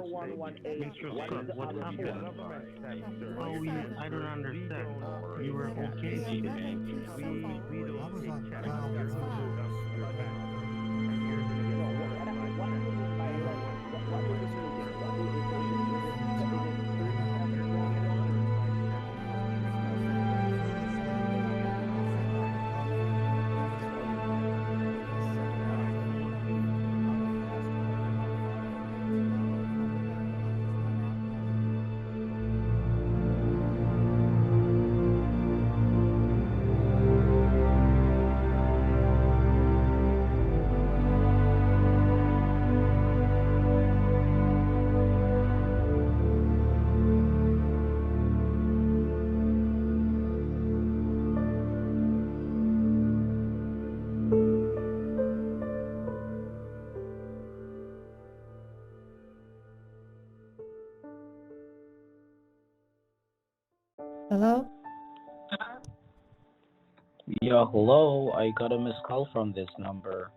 Mr. Scott, what happened? I don't understand. You were okay? I was on cloud nine with my mother, and my sister came out very quietly from our life because I'm a pastor, and he was not alcoholic. Hello? Yeah, hello. I got a missed call from this number.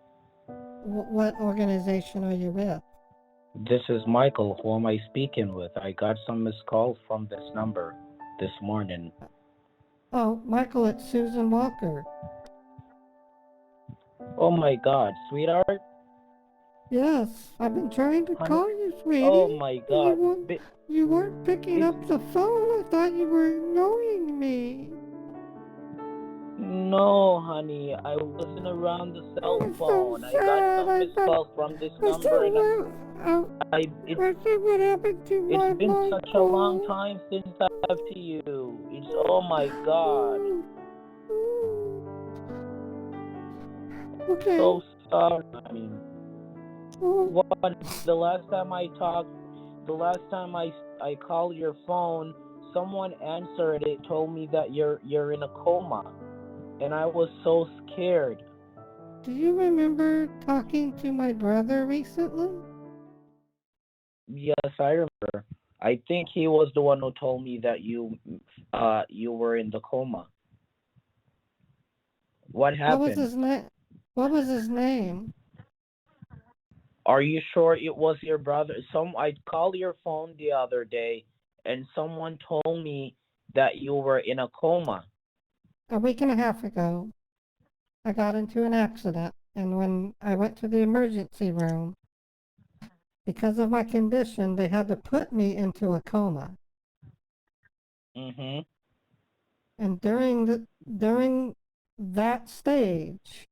What organization are you with? This is Michael. Who am I speaking with? I got some missed calls from this number this morning. Oh, Michael, it's Susan Walker. Oh my God, sweetheart? Yes, I've been trying to Honey? call you, sweetie. Oh my God. You weren't picking up the phone. I thought you were ignoring me. No, honey, I wasn't around the cell I'm phone. so I got sad. some missed calls from this number, and what happened to my it's been such a long Michael? time since I talked to you. It's oh my God. Okay. So sorry, honey. What? The last time I called your phone, someone answered it, told me that you're in a coma, and I was so scared. Do you remember talking to my brother recently? Yes, I remember. I think he was the one who told me that you were in the coma. What happened? What was his name? Are you sure it was your brother? I called your phone the other day, and someone told me that you were in a coma. A week and a half ago, I got into an accident, and when I went to the emergency room, because of my condition, they had to put me into a coma. Mhm. And during that stage,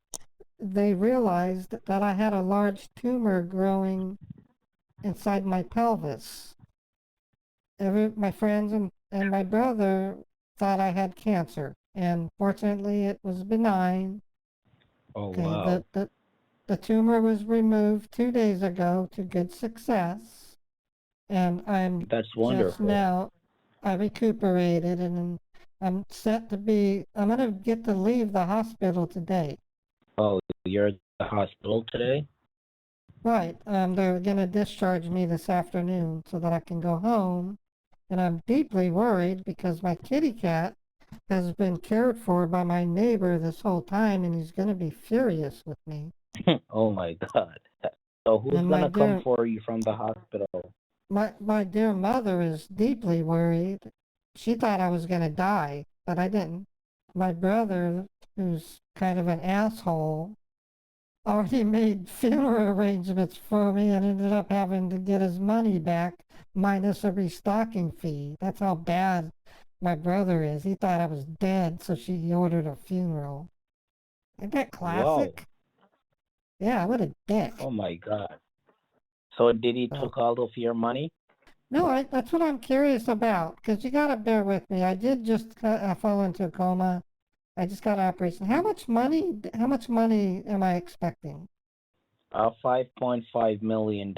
they realized that I had a large tumor growing inside my pelvis. My friends and my brother thought I had cancer, and fortunately it was benign. Oh, Okay, wow. the tumor was removed 2 days ago to good success, and That's wonderful. I recuperated, and I'm gonna get to leave the hospital today. Oh, you're at the hospital today? Right, they're gonna discharge me this afternoon so that I can go home, and I'm deeply worried because my kitty cat has been cared for by my neighbor this whole time, and he's gonna be furious with me. Oh my God. So who's And gonna come for you from the hospital? my dear mother is deeply worried. She thought I was gonna die, but I didn't. My brother, who's kind of an asshole, already made funeral arrangements for me and ended up having to get his money back minus a restocking fee. That's how bad my brother is. He thought I was dead, so she ordered a funeral. Isn't that Wow. classic? Yeah, what a dick. Oh my God. So did he So, took all of your money? no, that's what I'm curious about, because you gotta bear with me. I did just fall into a coma. I just got an operation. How much money am I expecting? $5.5 million.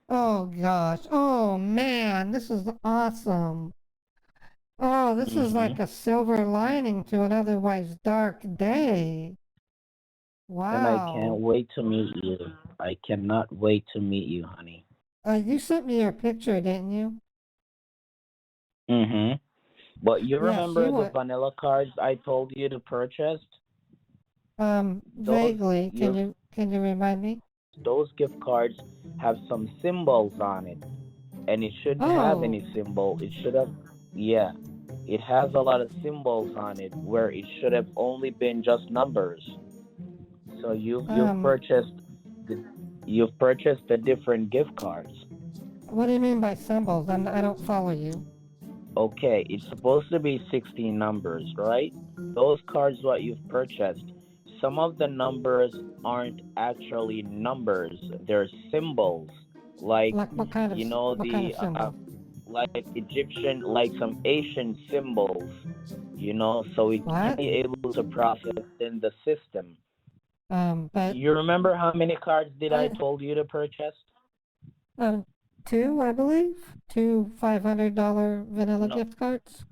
Oh gosh. Oh man, this is awesome. Oh, this is Mhm. like a silver lining to an otherwise dark day. And I can't Wow. wait to meet you. I cannot wait to meet you, honey. You sent me your picture, didn't you? Mhm. But you Yes, remember the vanilla cards I told you to purchase? Those vaguely. you Can you remind me? those gift cards have some symbols on it. and it shouldn't have Oh, any symbol. It should have, yeah, it has a lot of symbols on it where it should have only been just numbers. So um, the, you've purchased the different gift cards. what do you mean by symbols? I don't follow you. Okay, it's supposed to be 16 numbers, right? Those cards what you've purchased, some of the numbers aren't actually numbers. They're symbols, like Like what kind of the symbol? like Egyptian, like some Asian symbols, so it can What? be able to process in the system. But You remember how many cards did I I, told you to purchase? um, two, I believe, two $500 vanilla No, gift cards.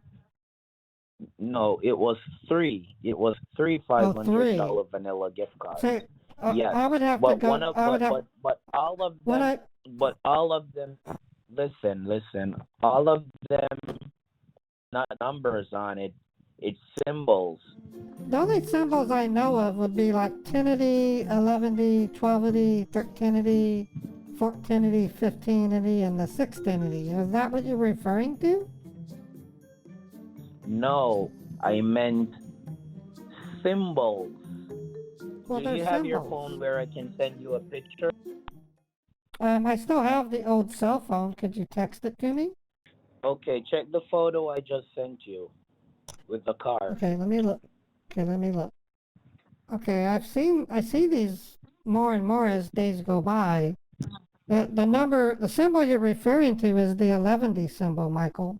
no, it was three. It was three five Oh, hundred three. dollar vanilla gift cards. Say, Yes, I would have to but go. I would have when I. all of them. Listen. All of them, not numbers on it. It's symbols. The only symbols I know of would be like 10-ity, 11-ity, 12-ity, 13-ity, 14-ity, 15-ity, and the 16-ity. Is that what you're referring to? No, I meant symbols. Well, Do they're you have your symbols. phone where I can send you a picture? I still have the old cell phone. Could you text it to me? Okay, check the photo I just sent you with the card. Okay, let me look. Okay, let me look. Okay, I see these more and more as days go by. The symbol you're referring to is the 11-ity symbol, Michael.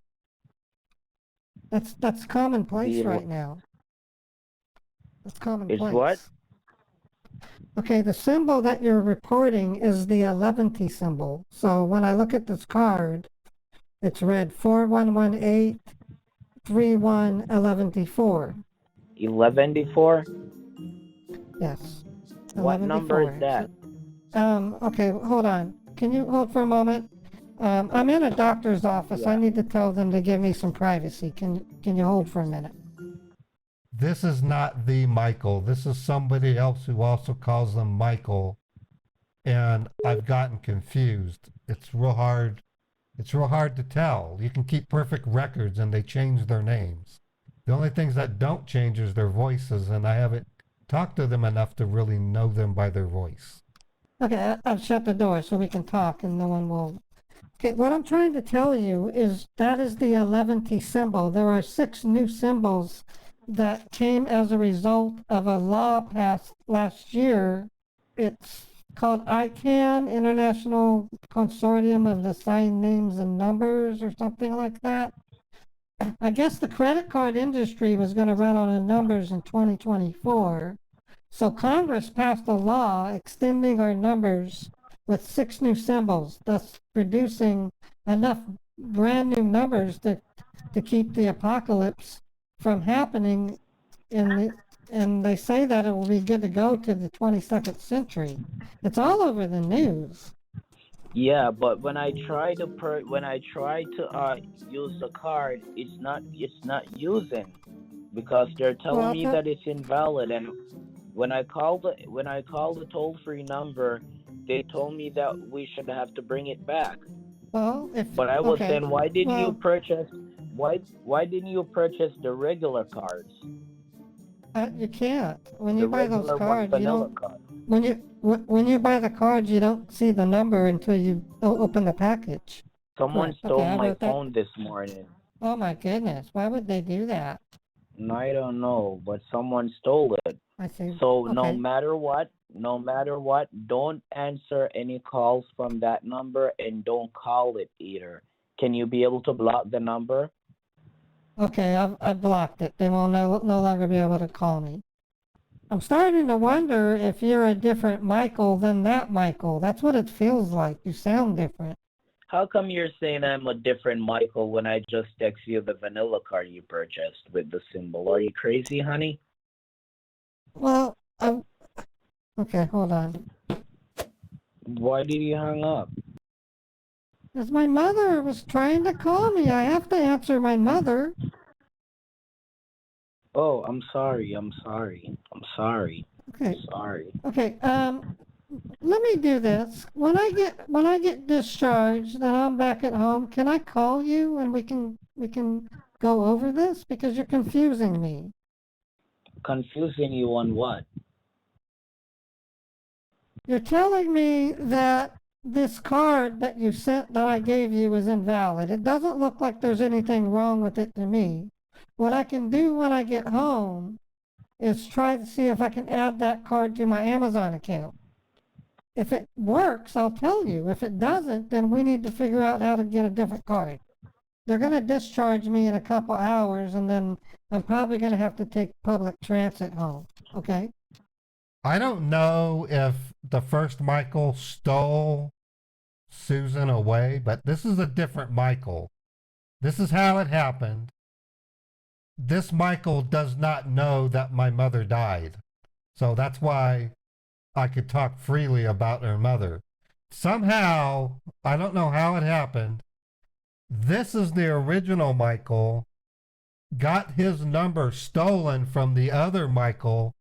That's commonplace The right now. That's It's what? commonplace. Okay, the symbol that you're reporting is the 11th symbol. So when I look at this card, it's read 4118 31 11 11 Yes, What 11 number is that? Okay, hold on. Can you hold for a moment? I'm in a doctor's office. I Yeah. need to tell them to give me some privacy. Can you hold for a minute? This is not the Michael. This is somebody else who also calls them Michael. And I've gotten confused. It's real hard. It's real hard to tell. You can keep perfect records and they change their names. The only things that don't change is their voices, and I haven't talked to them enough to really know them by their voice. Okay, I've shut the door so we can talk and no one will. Okay, what I'm trying to tell you is that is the 11th symbol. There are 6 new symbols that came as a result of a law passed last year. It's called ICANN, International Consortium of Assigned Names and Numbers, or something like that. I guess the credit card industry was going to run out of numbers in 2024. So Congress passed a law extending our numbers with 6 new symbols, thus producing enough brand new numbers to keep the apocalypse from happening and they say that it will be good to go to the 22nd century. It's all over the news. Yeah, but when I try to use the card, it's not using because they're telling Well, me that it's invalid. And when I called the toll free number, they told me that we should have to bring it back. well, But I was okay, saying, why didn't you well, purchase why didn't you purchase the regular cards? you can't. When The you buy those regular one cards, you vanilla don't. card. When you buy the cards, you don't see the number until you open the package. Someone Correct. Okay, stole I my wrote that. phone this morning. Oh my goodness, why would they do that? I don't know, but someone stole it. I see. So Okay. no matter what, don't answer any calls from that number and don't call it either. Can you be able to block the number? Okay, I've blocked it. They will no longer be able to call me. I'm starting to wonder if you're a different Michael than that Michael. That's what it feels like. You sound different. How come you're saying I'm a different Michael when I just text you the vanilla card you purchased with the symbol? Are you crazy, honey? Well, okay, hold on. Why did you hang up? Because my mother was trying to call me. I have to answer my mother. Oh, I'm sorry. Okay. Sorry. Okay. let me do this. When I get discharged and I'm back at home, can I call you and we can go over this because you're confusing me. Confusing you on what? You're telling me that this card that you sent that I gave you is invalid. It doesn't look like there's anything wrong with it to me. What I can do when I get home is try to see if I can add that card to my Amazon account. If it works, I'll tell you. If it doesn't, then we need to figure out how to get a different card. They're going to discharge me in a couple hours, and then I'm probably going to have to take public transit home. Okay? I don't know if the first Michael stole Susan away, but this is a different Michael. This is how it happened. This Michael does not know that my mother died. So that's why I could talk freely about her mother. Somehow, I don't know how it happened. This is the original Michael, got his number stolen from the other Michael,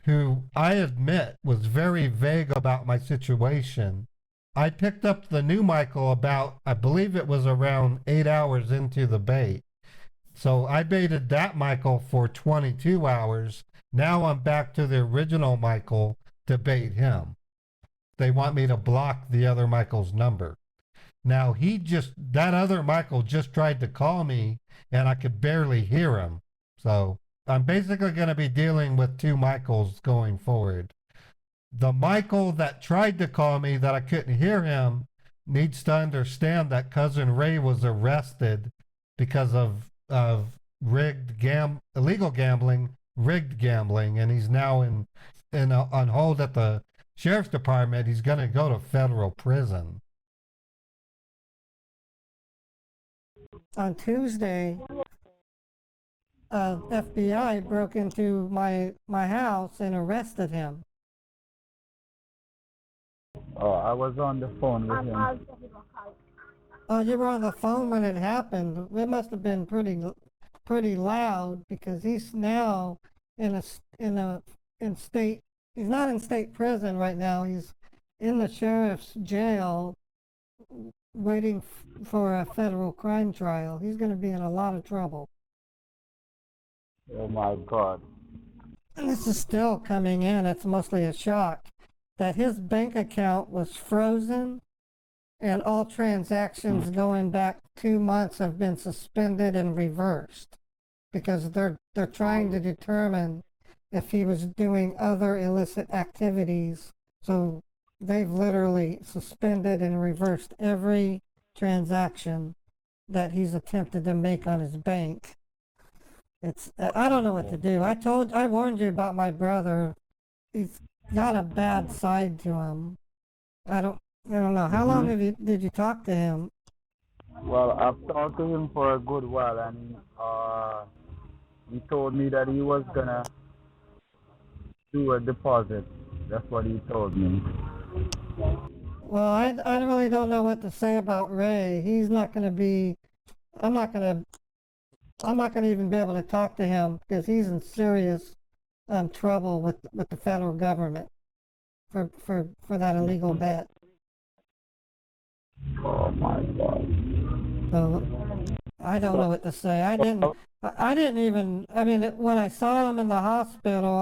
who I admit was very vague about my situation. I picked up the new Michael about, I believe it was around 8 hours into the bait. So I baited that Michael for 22 hours. Now I'm back to the original Michael to bait him. They want me to block the other Michael's number. Now that other Michael just tried to call me and I could barely hear him. So I'm basically going to be dealing with two Michaels going forward. The Michael that tried to call me that I couldn't hear him needs to understand that Cousin Ray was arrested because of illegal gambling, rigged gambling, and he's now on hold at the sheriff's department. He's going to go to federal prison. On Tuesday, FBI broke into my house and arrested him. Oh, I was on the phone with him. Oh, you were on the phone when it happened. It must have been pretty loud because he's now in state. He's not in state prison right now. He's in the sheriff's jail, waiting for a federal crime trial. He's going to be in a lot of trouble. Oh my God. And this is still coming in. It's mostly a shock that his bank account was frozen and all transactions going back 2 months have been suspended and reversed because they're trying to determine if he was doing other illicit activities. So they've literally suspended and reversed every transaction that he's attempted to make on his bank. I don't know what to do. I warned you about my brother. He's got a bad side to him. I don't know. How long did you talk to him? Well, I've talked to him for a good while, and he told me that he was gonna do a deposit. That's what he told me. Well, I really don't know what to say about Ray. He's not going to be. I'm not going to even be able to talk to him because he's in serious trouble with the federal government for that illegal bet. Oh my God. So I don't know what to say. I didn't even. I mean, when I saw him in the hospital,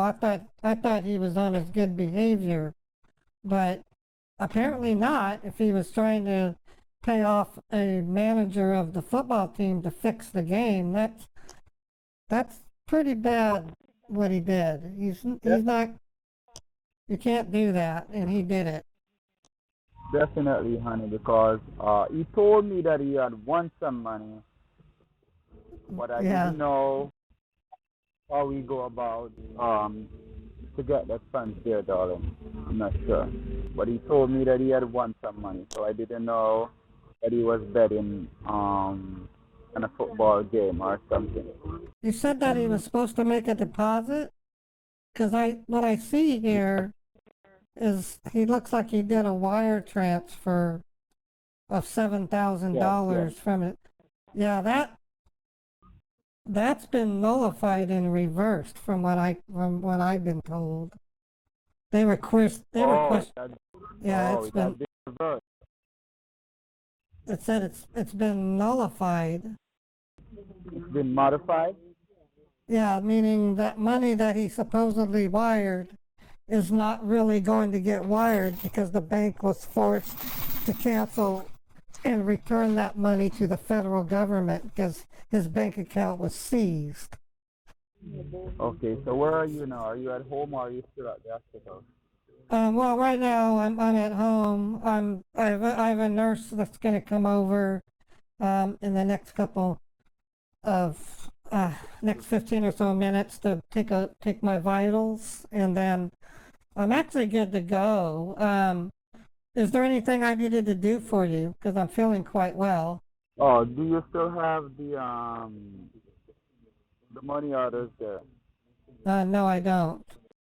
I thought he was on his good behavior, but apparently not. If he was trying to pay off a manager of the football team to fix the game, that's pretty bad what he did. He's not. You can't do that, and he did it. Definitely, honey, because he told me that he had won some money, but I didn't know how we go about to get that funds there, darling. I'm not sure. But he told me that he had won some money, so I didn't know that he was betting on a football game or something. You said that he was supposed to make a deposit? Because what I see here is he looks like he did a wire transfer of $7,000 from it. Yeah, that's been nullified and reversed from what I've been told. They were they were questioned. Yeah, it had been reversed. It said it's been nullified. It's been modified? Yeah, meaning that money that he supposedly wired is not really going to get wired because the bank was forced to cancel and return that money to the federal government because his bank account was seized. Okay, so where are you now? Are you at home or are you still at the hospital? Well, right now I'm at home. I have a nurse that's going to come over in the next couple of next 15 or so minutes to take my vitals, and then I'm actually good to go. Is there anything I needed to do for you? Because I'm feeling quite well. Oh, do you still have the money orders there? No, I don't.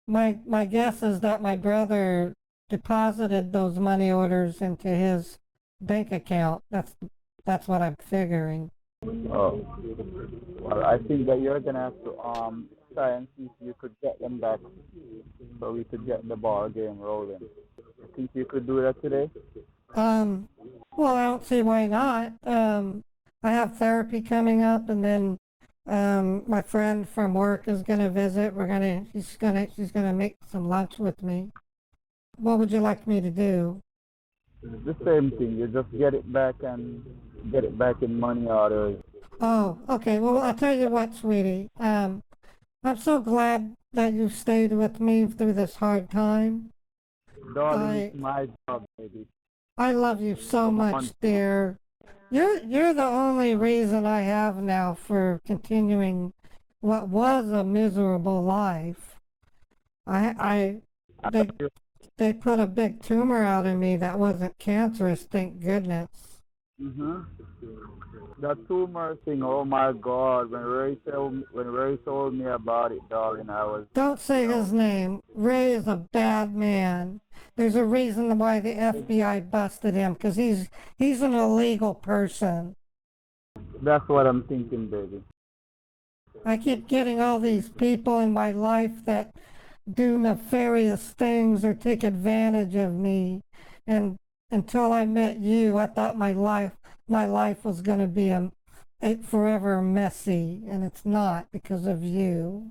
My guess is that my brother deposited those money orders into his bank account. That's what I'm figuring. Oh, well, I think that you're gonna have to try and see if you could get them back, so we could get the ball game rolling. You think you could do that today? Well, I don't see why not. I have therapy coming up, and then my friend from work is gonna visit. She's gonna make some lunch with me. What would you like me to do? The same thing. You just get it back and get it back in money orders. Oh, okay. Well, I'll tell you what, sweetie. I'm so glad that you stayed with me through this hard time. Darling, it's my job, baby. I love you so much, dear. You're the only reason I have now for continuing what was a miserable life. They put a big tumor out of me that wasn't cancerous, thank goodness. The tumor thing, oh my God! When Ray told me about it, darling, I was. Don't say his name. Ray is a bad man. There's a reason why the FBI busted him, because he's an illegal person. That's what I'm thinking, baby. I keep getting all these people in my life that do nefarious things or take advantage of me, and until I met you, I thought my life was going to be forever messy, and it's not because of you.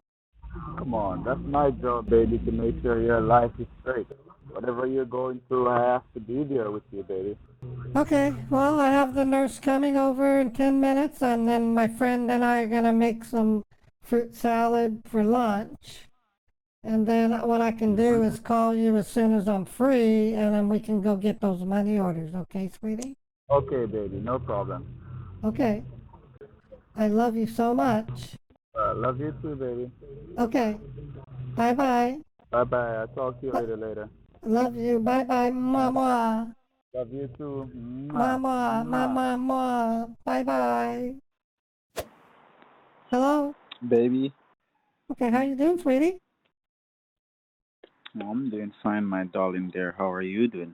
Come on, that's my job, baby, to make sure your life is straight. Whatever you're going through, I have to be there with you, baby. Okay, well, I have the nurse coming over in 10 minutes, and then my friend and I are going to make some fruit salad for lunch. And then what I can do is call you as soon as I'm free, and then we can go get those money orders, okay, sweetie? Okay, baby, no problem. Okay. I love you so much. Love you too, baby. Okay. Bye-bye. Bye-bye. I'll talk to you later. Love you. Bye-bye. Mama. Love you too. Mama. Mama. Bye-bye. Hello? Baby, Okay, how you doing, sweetie? I'm doing fine, my darling dear. How are you doing?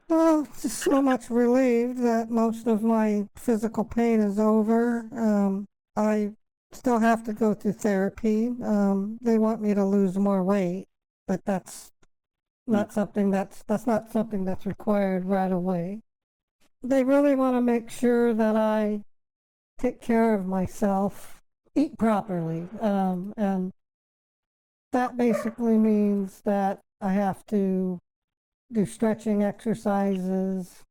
Oh, just so much relieved that most of my physical pain is over. I still have to go through therapy. They want me to lose more weight, but that's not something that's not something that's required right away. They really want to make sure that I take care of myself, eat properly, and that basically means that I have to do stretching exercises.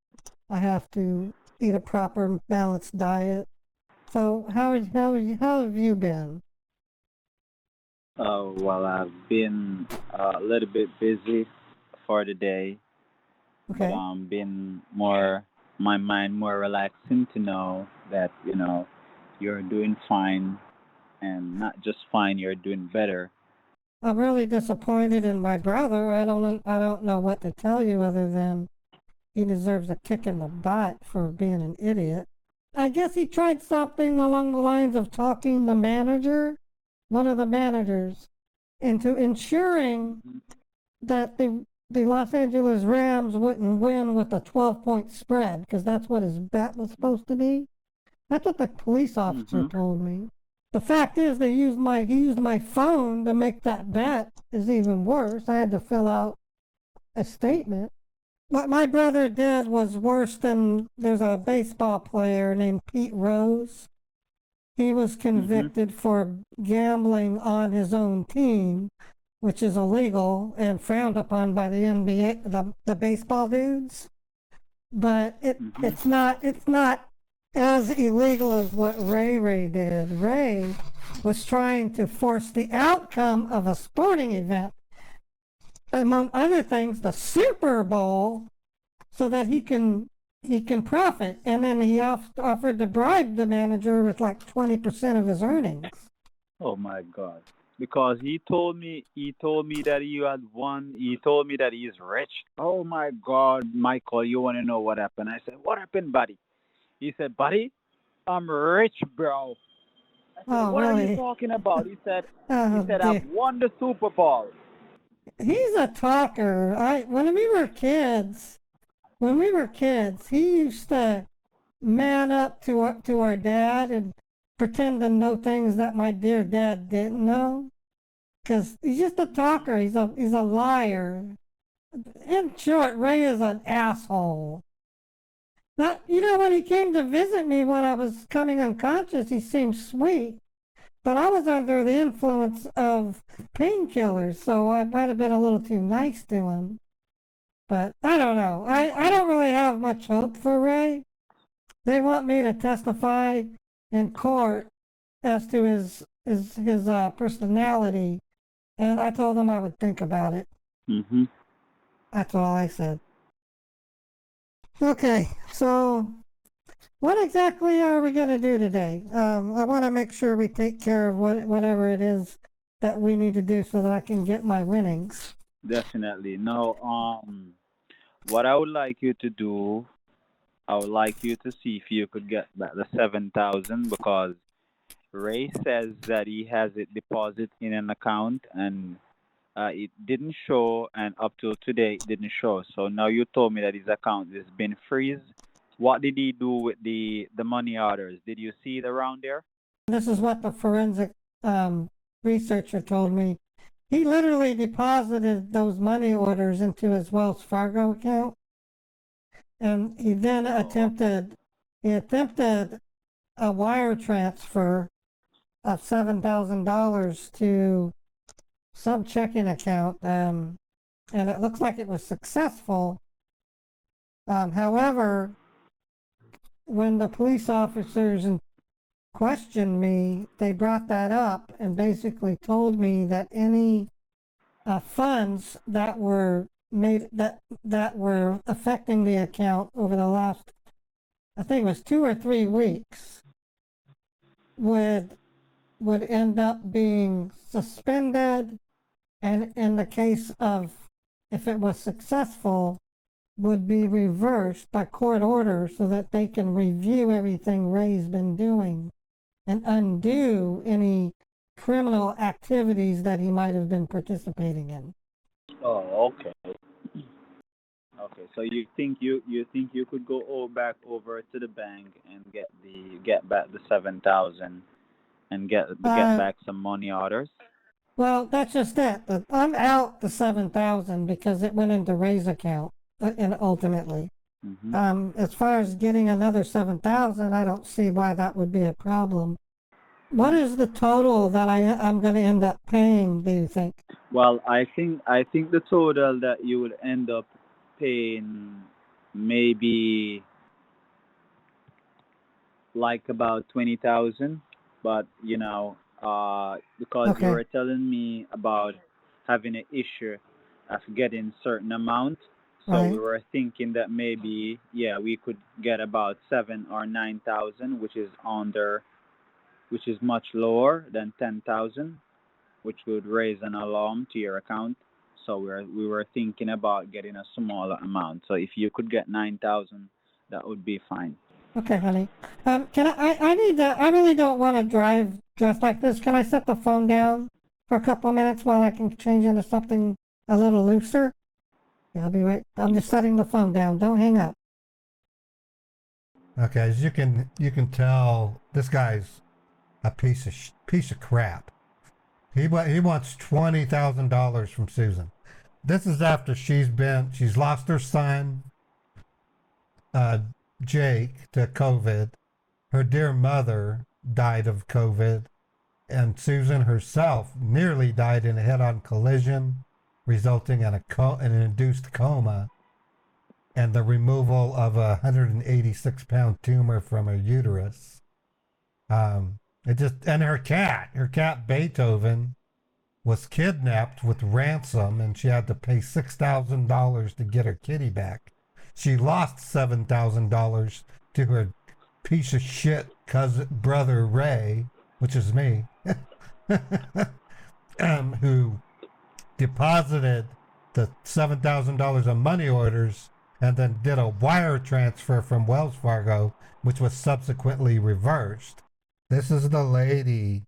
I have to eat a proper balanced diet. So how have you been? Well, I've been a little bit busy for the day, Okay. but been my mind more relaxing to know that, you're doing fine, and not just fine, you're doing better. I'm really disappointed in my brother. I don't know what to tell you other than he deserves a kick in the butt for being an idiot. I guess he tried something along the lines of talking the manager, one of the managers, into ensuring that the Los Angeles Rams wouldn't win with a 12-point spread, because that's what his bet was supposed to be. That's what the police officer told me. the fact is, he used my phone to make that bet is even worse. I had to fill out a statement. What my brother did was worse than there's a baseball player named Pete Rose. He was convicted for gambling on his own team, which is illegal and frowned upon by the NBA, the baseball dudes. But it's not as illegal as what Ray did. Ray was trying to force the outcome of a sporting event, among other things, the Super Bowl, so that he can profit. And then he offered to bribe the manager with like 20% of his earnings. Oh my God. Because he told me that he had won. He told me that he's rich. Oh my God, Michael, you want to know what happened? I said, what happened, buddy? He said, buddy, I'm rich, bro. I said, Oh, what really? are you talking about? He said, Dear. I've won the Super Bowl. He's a talker. When we were kids, he used to man up to our dad and pretend to know things that my dear dad didn't know. 'Cause he's just a talker. He's a liar. In short, Ray is an asshole. Now, when he came to visit me when I was coming unconscious, he seemed sweet. But I was under the influence of painkillers, so I might have been a little too nice to him. But I don't know. I don't really have much hope for Ray. They want me to testify in court as to his personality, and I told them I would think about it. That's all I said. Okay, so what exactly are we going to do today? I want to make sure we take care of whatever it is that we need to do so that I can get my winnings. Definitely. Now, what I would like you to do, I would like you to see if you could get back the 7,000, because Ray says that he has it deposited in an account and it didn't show, and up till today it didn't show. So now you told me that his account has been freeze. What did he do with the money orders? Did you see it around there? This is what the forensic researcher told me. He literally deposited those money orders into his Wells Fargo account, and he then attempted a wire transfer of $7,000 to some checking account, and it looks like it was successful. However, when the police officers questioned me, they brought that up and basically told me that any funds that were made that were affecting the account over the last, I think it was 2 or 3 weeks, would end up being suspended, and in the case of, if it was successful, would be reversed by court order so that they can review everything Ray's been doing and undo any criminal activities that he might have been participating in. Oh, okay. Okay, so you think you could go back over to the bank and get back the 7,000 and get back some money orders? Well, that's just it. I'm out the 7,000 because it went into Ray's account, and ultimately. As far as getting another 7,000, I don't see why that would be a problem. What is the total that I'm going to end up paying, do you think? Well, I think the total that you would end up paying maybe like about 20,000, but because Okay. you were telling me about having an issue of getting certain amount, so Right. we were thinking that maybe we could get about 7 or 9,000, which is much lower than 10,000, which would raise an alarm to your account. So we were thinking about getting a smaller amount. So if you could get 9,000, that would be fine. Okay, honey. I really don't want to drive dressed like this. Can I set the phone down for a couple of minutes while I can change into something a little looser? Yeah, I'll be right. I'm just setting the phone down. Don't hang up. Okay, as you can tell, this guy's a piece of crap. He wants $20,000 from Susan. This is after she's lost her son, Jake, to COVID. Her dear mother died of COVID, and Susan herself nearly died in a head-on collision, resulting in an induced coma and the removal of a 186-pound tumor from her uterus. And her cat Beethoven, was kidnapped with ransom, and she had to pay $6,000 to get her kitty back. She lost $7,000 to her piece of shit brother Ray, which is me, who deposited the $7,000 of money orders and then did a wire transfer from Wells Fargo, which was subsequently reversed. This is the lady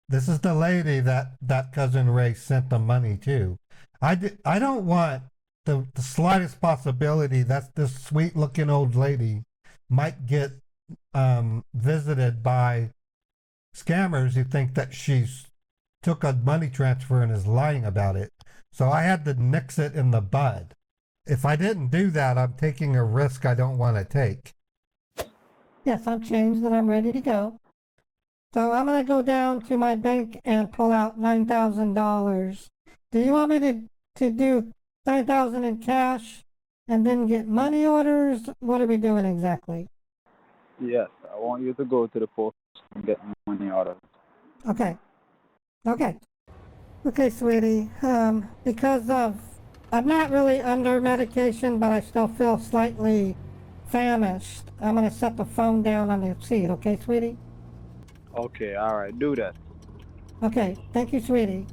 that cousin Ray sent the money to. I don't want the slightest possibility that this sweet looking old lady might get visited by scammers who think that she's took a money transfer and is lying about it. So I had to nix it in the bud. If I didn't do that, I'm taking a risk I don't want to take. Yes, I'm changed and I'm ready to go. So I'm going to go down to my bank and pull out $9,000. Do you want me to do $9,000 in cash and then get money orders? What are we doing exactly? Yes, I want you to go to the post and get money orders. Okay, sweetie. Because I'm not really under medication, but I still feel slightly famished. I'm going to set the phone down on the seat, okay, sweetie? Okay, all right, do that. Okay, thank you, sweetie.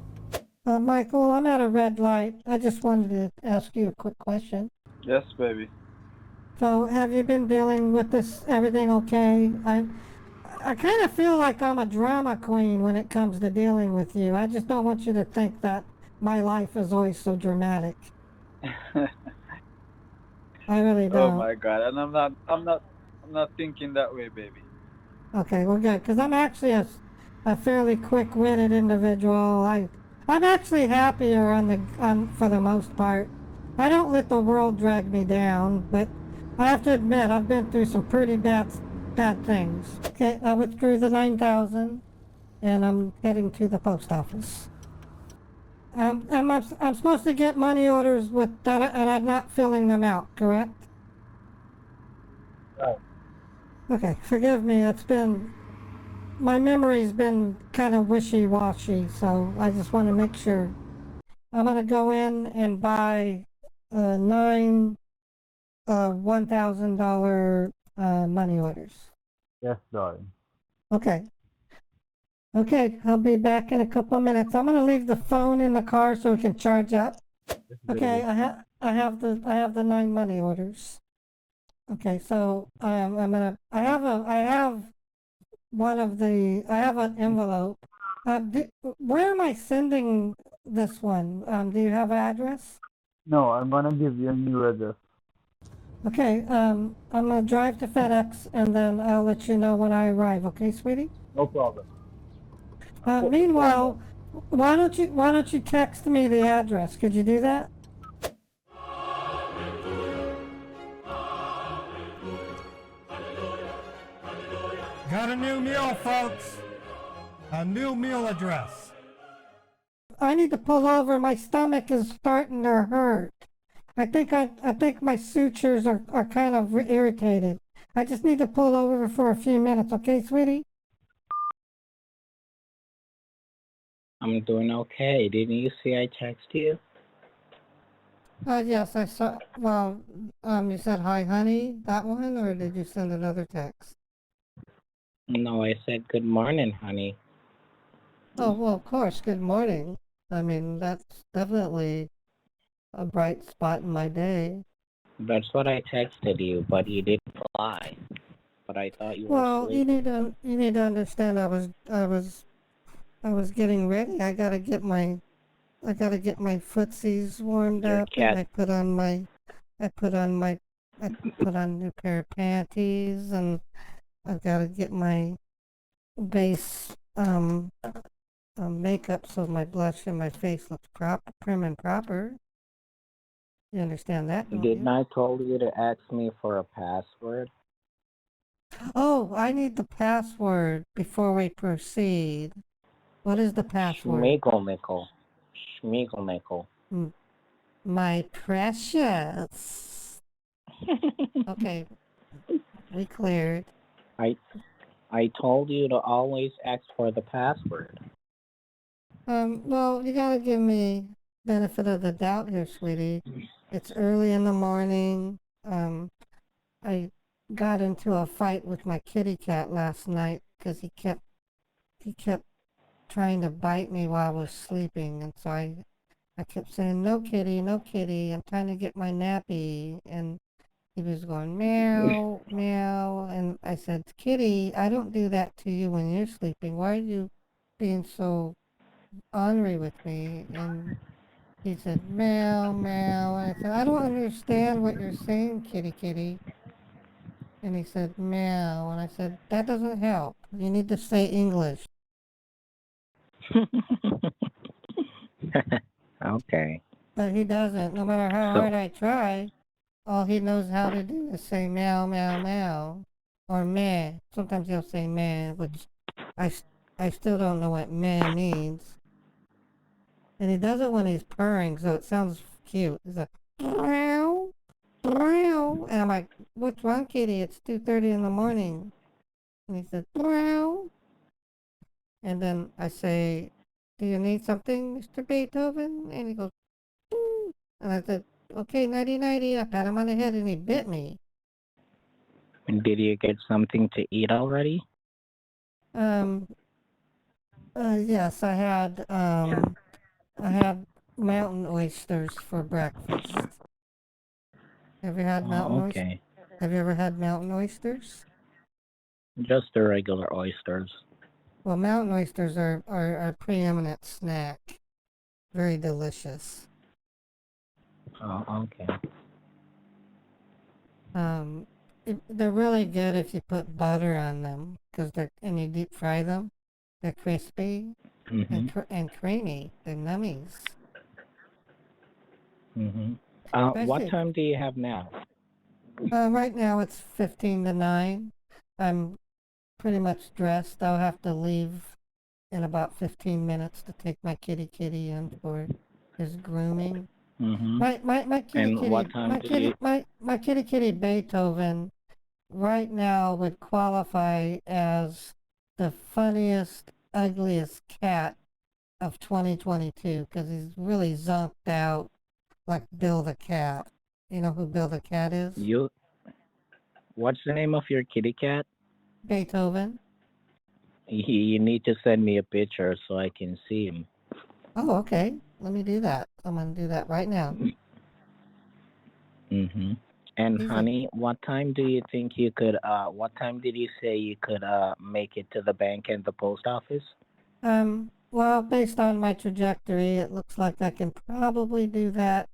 Michael, I'm at a red light. I just wanted to ask you a quick question. Yes, baby. So, have you been dealing with this, everything okay? I kind of feel like I'm a drama queen when it comes to dealing with you. I just don't want you to think that my life is always so dramatic. I really don't. Oh my God, and I'm not thinking that way, baby. Okay, well good, because I'm actually a fairly quick-witted individual. I'm actually happier for the most part. I don't let the world drag me down, but I have to admit I've been through some pretty bad things. Okay, I withdrew the $9,000, and I'm heading to the post office. I'm supposed to get money orders with that, and I'm not filling them out, correct? Right. Okay, forgive me, my memory's been kind of wishy-washy, so I just want to make sure. I'm going to go in and buy 9 $1,000 money orders. Yes, darling. Okay, I'll be back in a couple of minutes. I'm going to leave the phone in the car so it can charge up. Okay, I have the 9 money orders. Okay, so I have an envelope. Where am I sending this one? Do you have an address? No, I'm gonna give you a new address. Okay, I'm gonna drive to FedEx and then I'll let you know when I arrive. Okay, sweetie? No problem. Meanwhile, why don't you text me the address? Could you do that? Got a new meal, folks. A new meal address. I need to pull over. My stomach is starting to hurt. I think my sutures are kind of irritated. I just need to pull over for a few minutes, okay, sweetie? I'm doing okay. Didn't you see I text you? Yes, I saw. Well, you said hi, honey, that one, or did you send another text? No, I said good morning, honey. Oh, well, of course, good morning. I mean, that's definitely a bright spot in my day. That's what I texted you, but you didn't reply. But I thought you were Well, asleep. you need to understand. I was getting ready. I gotta get my footsies warmed Your up, cat. and I put on a new pair of panties, and I've got to get my base makeup so my blush and my face looks prim and proper. You understand that, don't Didn't you? I told you to ask me for a password? Oh, I need the password before we proceed. What is the password? Schmiegelnickel. Schmiegelnickel. My precious. Okay, we cleared. I told you to always ask for the password. Well, you gotta give me benefit of the doubt here, sweetie. It's early in the morning. I got into a fight with my kitty cat last night because he kept trying to bite me while I was sleeping, and so I kept saying, "No, kitty, no, kitty. I'm trying to get my nappy," and he was going meow, meow, and I said, "Kitty, I don't do that to you when you're sleeping. Why are you being so ornery with me?" And he said, "Meow, meow," and I said, "I don't understand what you're saying, kitty, kitty." And he said, "Meow," and I said, "That doesn't help. You need to say English." Okay. But he doesn't. No matter how So, hard I try, all he knows how to do is say meow, meow, meow, or meh. Sometimes he'll say meh, which I, I still don't know what meh means. And he does it when he's purring, so it sounds cute. He's like, meow, meow. And I'm like, what's wrong, kitty? It's 2:30 in the morning. And he says, meow. And then I say, do you need something, Mr. Beethoven? And he goes, "Mm." And I said, okay, nighty nighty. I pat him on the head and he bit me. did you get something to eat already? Yes, I had mountain oysters for breakfast. Have you had mountain Oh, oysters? okay. Have you ever had mountain oysters? Just the regular oysters. Well, mountain oysters are a preeminent snack. Very delicious. Oh, okay. They're really good if you put butter on them, and you deep fry them. They're crispy Mhm. and creamy. They're nummies. Mhm. What Especially, time do you have now? right now it's 15 to 9. I'm pretty much dressed. I'll have to leave in about 15 minutes to take my kitty kitty in for his grooming. Mhm. My kitty And kitty what time do you? my kitty kitty Beethoven right now would qualify as the funniest, ugliest cat of 2022 because he's really zonked out like Bill the Cat. You know who Bill the Cat is? You. What's the name of your kitty cat? Beethoven. You need to send me a picture so I can see him. Oh, okay. Let me do that. I'm gonna do that right now. Mhm. And He's a honey, what time do you think you could? What time did you say you could make it to the bank and the post office? well, based on my trajectory, it looks like I can probably do that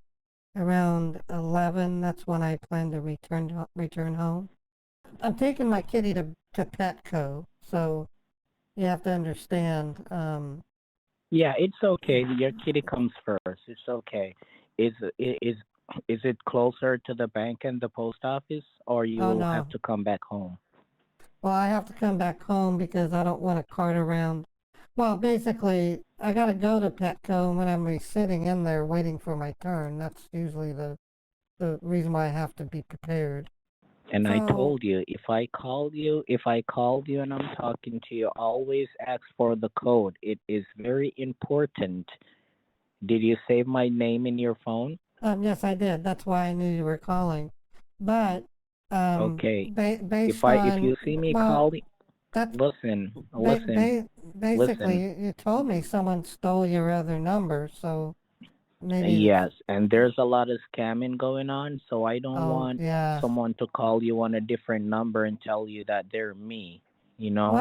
around 11. That's when I plan to return home. I'm taking my kitty to Petco, so you have to understand. Yeah, it's okay. Your kitty comes first. It's okay. Is is is it closer to the bank and the post office, or you Oh will have no. to come back home? Well, I have to come back home because I don't want to cart around. Well, basically, I got to go to Petco when I'm sitting in there waiting for my turn. That's usually the reason why I have to be prepared. And I So, told you, if I called you and I'm talking to you, always ask for the code. It is very important. Did you save my name in your phone? yes, I did. That's why I knew you were calling. But, Okay. based If on, you see me well, calling, that's listen, ba- listen, ba- basically, listen. you told me someone stole your other number, so maybe it's, Yes, and there's a lot of scamming going on, so I don't oh, want yeah. someone to call you on a different number and tell you that they're me, you know?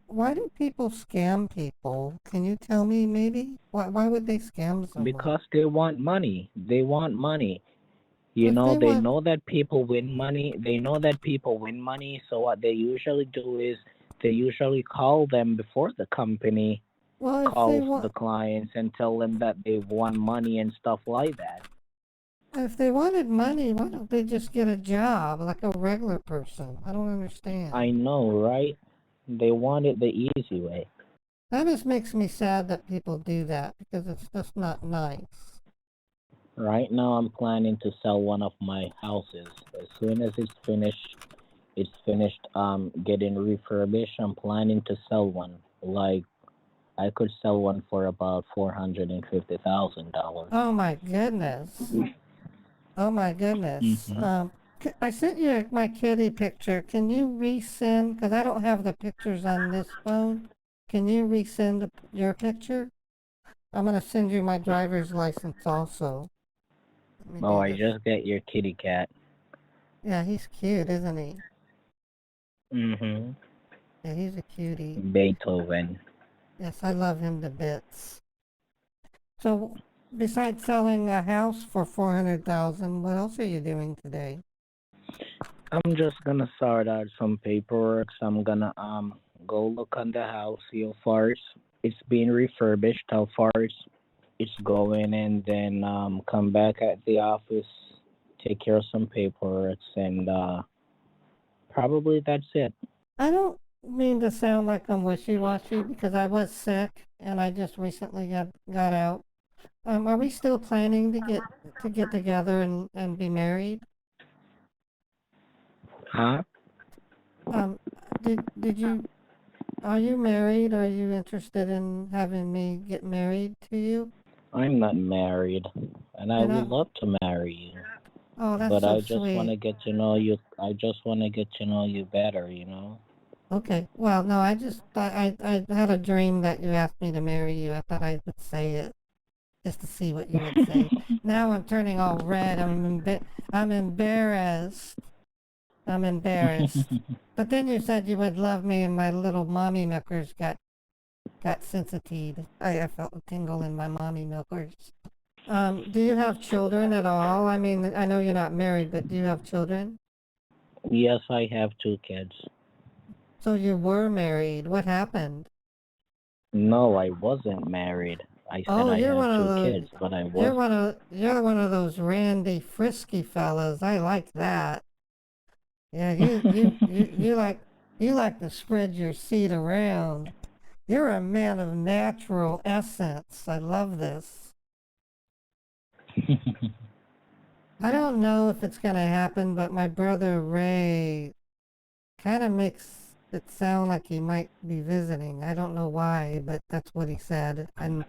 Why do people scam people? Can you tell me maybe? Why would they scam someone? Because they want money. They want money. You If know, they they want, know that people win money. They know that people win money, so what they usually do is They usually call them before the company Well, calls the clients and tell them that they've won money and stuff like that. if they wanted money, why don't they just get a job like a regular person? I don't understand. I know, right? They want it the easy way. That just makes me sad that people do that because it's just not nice. Right now, I'm planning to sell one of my houses. As soon as it's finished getting refurbished, I'm planning to sell one. Like, I could sell one for about $450,000. Oh my goodness. Oh my goodness. I sent you my kitty picture. Can you resend? Because I don't have the pictures on this phone. Can you resend your picture? I'm going to send you my driver's license also. Oh, I just got your kitty cat. Yeah, he's cute, isn't he? Mm-hmm. Yeah, he's a cutie. Beethoven. Yes, I love him to bits. So, besides selling a house for $400,000, what else are you doing today? I'm just gonna sort out some paperwork. So I'm gonna go look on the house, see how far it's being refurbished, how far it's going, and then come back at the office, take care of some paperwork, and probably that's it. I don't mean to sound like I'm wishy-washy because I was sick and I just recently got out. Are we still planning to get together and be married? Huh? Did you are you married? Are you interested in having me get married to you? I'm not married, and I would love to marry you. Oh, that's but so I just want to sweet. get to know you. I just want to get to know you better, you know? Okay. Well, no, I just I had a dream that you asked me to marry you. I thought I would say it just to see what you would say. Now I'm turning all red. I'm embarrassed. I'm embarrassed. But then you said you would love me, and my little mommy milkers got sensitive. I felt a tingle in my mommy milkers. Do you have children at all? I mean, I know you're not married, but do you have children? Yes, I have 2 kids. So you were married. What happened? No, I wasn't married. I said Oh, I you're have one of 2 kids, those. but I was. You're one of those randy, frisky fellas. I like that. Yeah, you like to spread your seed around. You're a man of natural essence. I love this. I don't know if it's gonna happen, but my brother Ray kind of makes it sound like he might be visiting. I don't know why, but that's what he said. And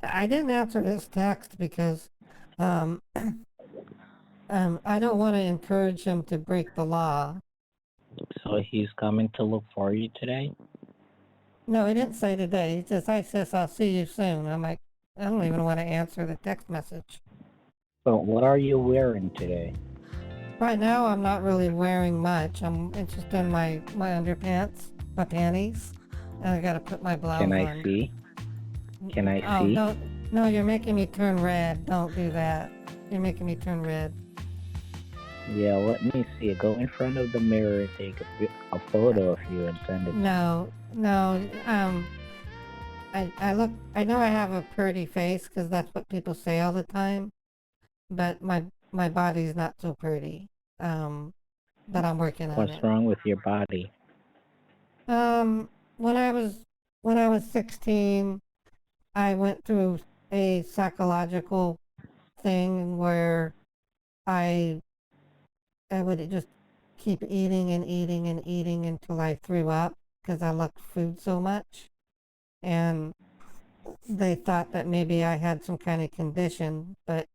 I didn't answer his text because um, I don't want to encourage him to break the law. So he's coming to look for you today? No, he didn't say today. He says, "Hi, sis, I'll see you soon." I'm like, I don't even want to answer the text message. But what are you wearing today? Right now, I'm not really wearing much. I'm just in my underpants, my panties, and I gotta put my blouse Can on. I see? Can I Oh, see? no, you're making me turn red. Don't do that. You're making me turn red. Yeah, let me see. Go in front of the mirror and take a photo of you and send it. No, I know I have a pretty face because that's what people say all the time, but my body's not so pretty. But I'm working on it. What's wrong with your body? When I was 16, I went through a psychological thing where I would just keep eating and eating and eating until I threw up because I loved food so much. And they thought that maybe I had some kind of condition, but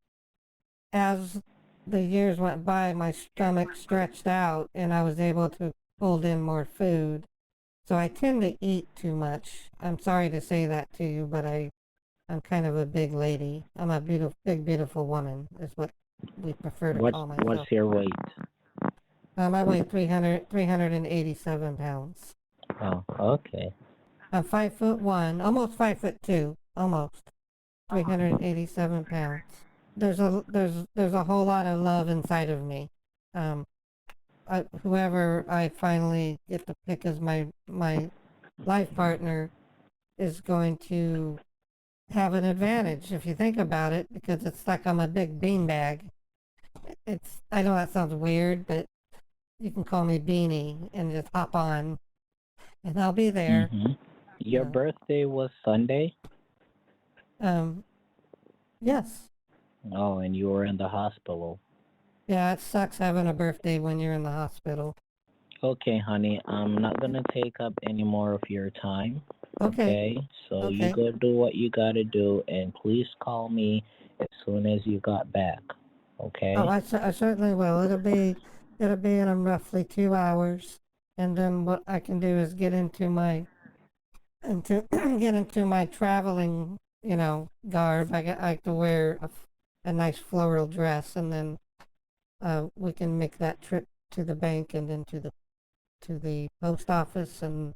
as the years went by, my stomach stretched out and I was able to hold in more food. So I tend to eat too much. I'm sorry to say that to you, but I'm kind of a big lady. I'm a big, beautiful woman, is what we prefer to call myself. What's your weight? I weigh 387 pounds. Oh, okay. I'm 5'1", almost 5'2", almost 387 pounds. There's a whole lot of love inside of me. whoever I finally get to pick as my life partner is going to have an advantage if you think about it, because it's like I'm a big beanbag. I know that sounds weird, but you can call me Beanie and just hop on, and I'll be there. Mm-hmm. Your Yeah. birthday was Sunday? Yes. Oh, and you were in the hospital. Yeah, it sucks having a birthday when you're in the hospital. Okay, honey, I'm not gonna take up any more of your time. Okay. So Okay. you go do what you gotta do, and please call me as soon as you got back. Okay? Oh, I certainly will. It'll be in roughly 2 hours, and then what I can do is get into my get into my traveling, garb. I have to wear a nice floral dress, and then we can make that trip to the bank and then to the post office, and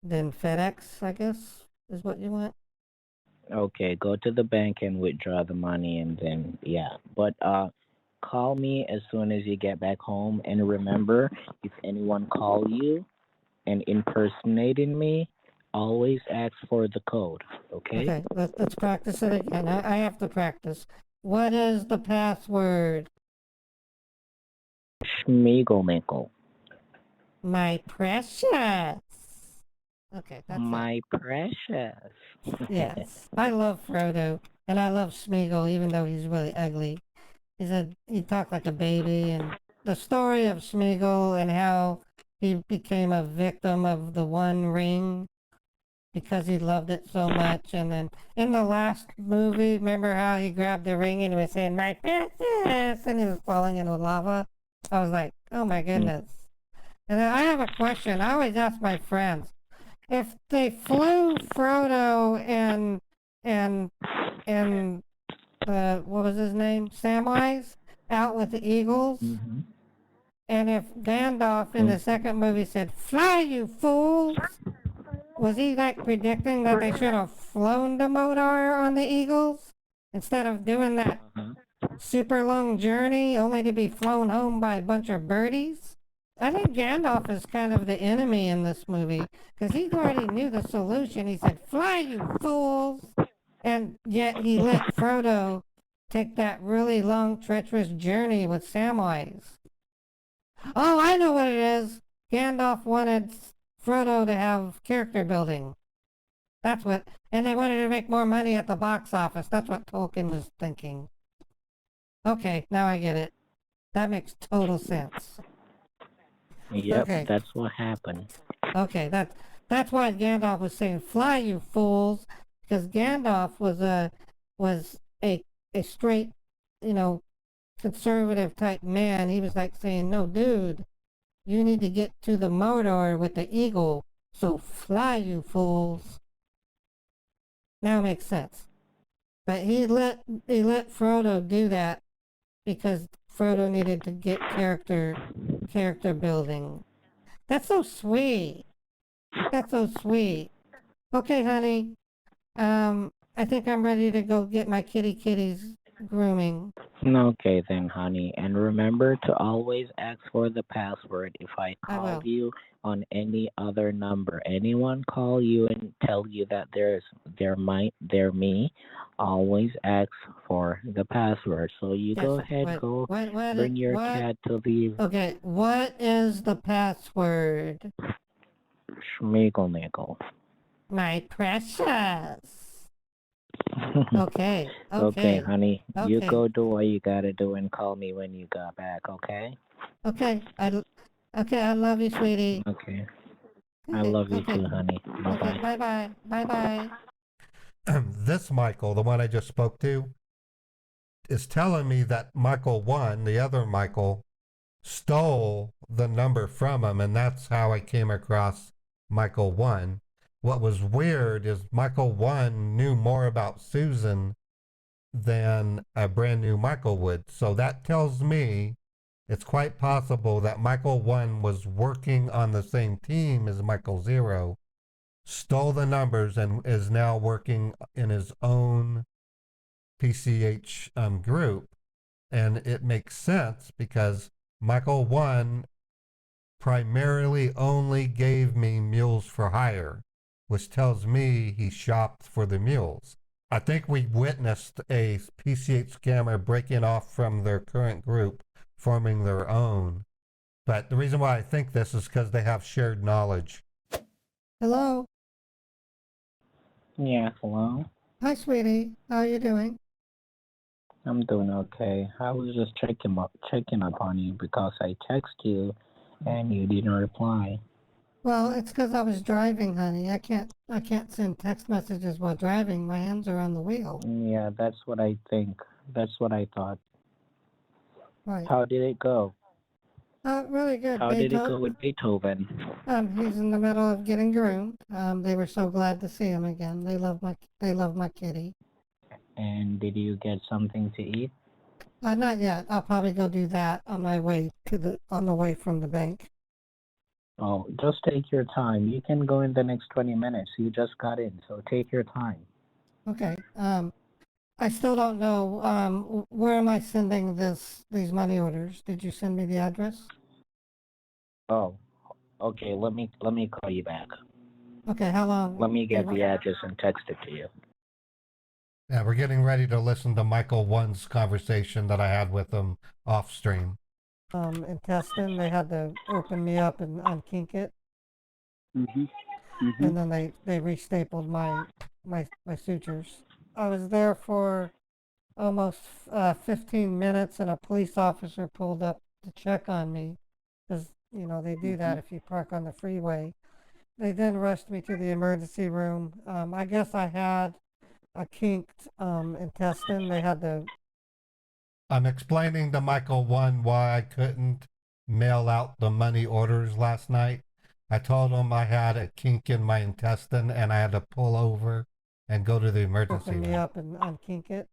then FedEx, I guess, is what you want. Okay, go to the bank and withdraw the money, and then yeah. But call me as soon as you get back home, and remember, if anyone call you and impersonating me, always ask for the code. Okay? Okay, let's practice it again. I have to practice. What is the password? Schmiegelnickel. My precious. Okay, that's it. My precious. Yes, I love Frodo, and I love Smeagol, even though he's really ugly. He talked like a baby, and the story of Smeagol and how he became a victim of the One Ring because he loved it so much. And then in the last movie, remember how he grabbed the ring and was saying, "My precious," and he was falling into lava? I was like, oh my goodness. And then I have a question. I always ask my friends, if they flew Frodo and what was his name, Samwise, out with the eagles, Mm-hmm. and if Gandalf in the second movie said, "Fly, you fools," was he like predicting that they should have flown to Modar on the eagles instead of doing that super long journey only to be flown home by a bunch of birdies? I think Gandalf is kind of the enemy in this movie because he already knew the solution. He said, "Fly, you fools," and yet he let Frodo take that really long, treacherous journey with Samwise. Oh, I know what it is. Gandalf wanted Frodo to have character building. That's what, and they wanted to make more money at the box office. That's what Tolkien was thinking. Okay, now I get it. That makes total sense. Yep, Okay. That's what happened. Okay, that's why Gandalf was saying, "Fly, you fools," because Gandalf was a straight, conservative type man. He was like saying, "No, dude, you need to get to the Mordor with the eagle. So fly, you fools." Now it makes sense. But he let Frodo do that because Frodo needed to get character building. That's so sweet. That's so sweet. Okay, honey. I think I'm ready to go get my kitties grooming. Okay then, honey. And remember to always ask for the password if I I call will. you on any other number. Anyone call you and tell you that they're me, always ask for the password. So you Yes, go ahead, bring your cat to the Okay, what is the password? Schmiegelnickel. My precious. Okay, Okay, honey. You okay. go do what you gotta do and call me when you got back, okay? Okay, I love you, sweetie. Okay. I love you too, honey. Bye Okay, bye. bye-bye. Bye-bye. This Michael, the one I just spoke to, is telling me that Michael 1, the other Michael, stole the number from him, and that's how I came across Michael 1. What was weird is Michael 1 knew more about Susan than a brand new Michael would. So that tells me it's quite possible that Michael 1 was working on the same team as Michael 0, stole the numbers, and is now working in his own PCH group. And it makes sense because Michael 1 primarily only gave me mules for hire, which tells me he shopped for the mules. I think we witnessed a PCH scammer breaking off from their current group, forming their own. But the reason why I think this is because they have shared knowledge. Hello? Yeah, hello. Hi, sweetie. How are you doing? I'm doing okay. I was just checking up on you because I text you and you didn't reply. Well, it's because I was driving, honey. I can't send text messages while driving. My hands are on the wheel. Yeah, that's what I think. That's what I thought. Right. How did it go? Really good. How did it go with Beethoven? He's in the middle of getting groomed. They were so glad to see him again. They love my kitty. And did you get something to eat? Not yet. I'll probably go do that on my way on the way from the bank. Oh, just take your time. You can go in the next 20 minutes. You just got in, so take your time. Okay. I still don't know, where am I sending these money orders? Did you send me the address? Oh, okay. Let me call you back. Okay, how long? Let me get the address and text it to you. Yeah, we're getting ready to listen to Michael 1's conversation that I had with him off stream. Intestine, they had to open me up and unkink it. And then they restapled my sutures. I was there for almost 15 minutes, and a police officer pulled up to check on me, because they do that if you park on the freeway. They then rushed me to the emergency room. I guess I had a kinked intestine. They had to. I'm explaining to Michael 1 why I couldn't mail out the money orders last night. I told him I had a kink in my intestine and I had to pull over and go to the emergency Open me room. up and unkink it.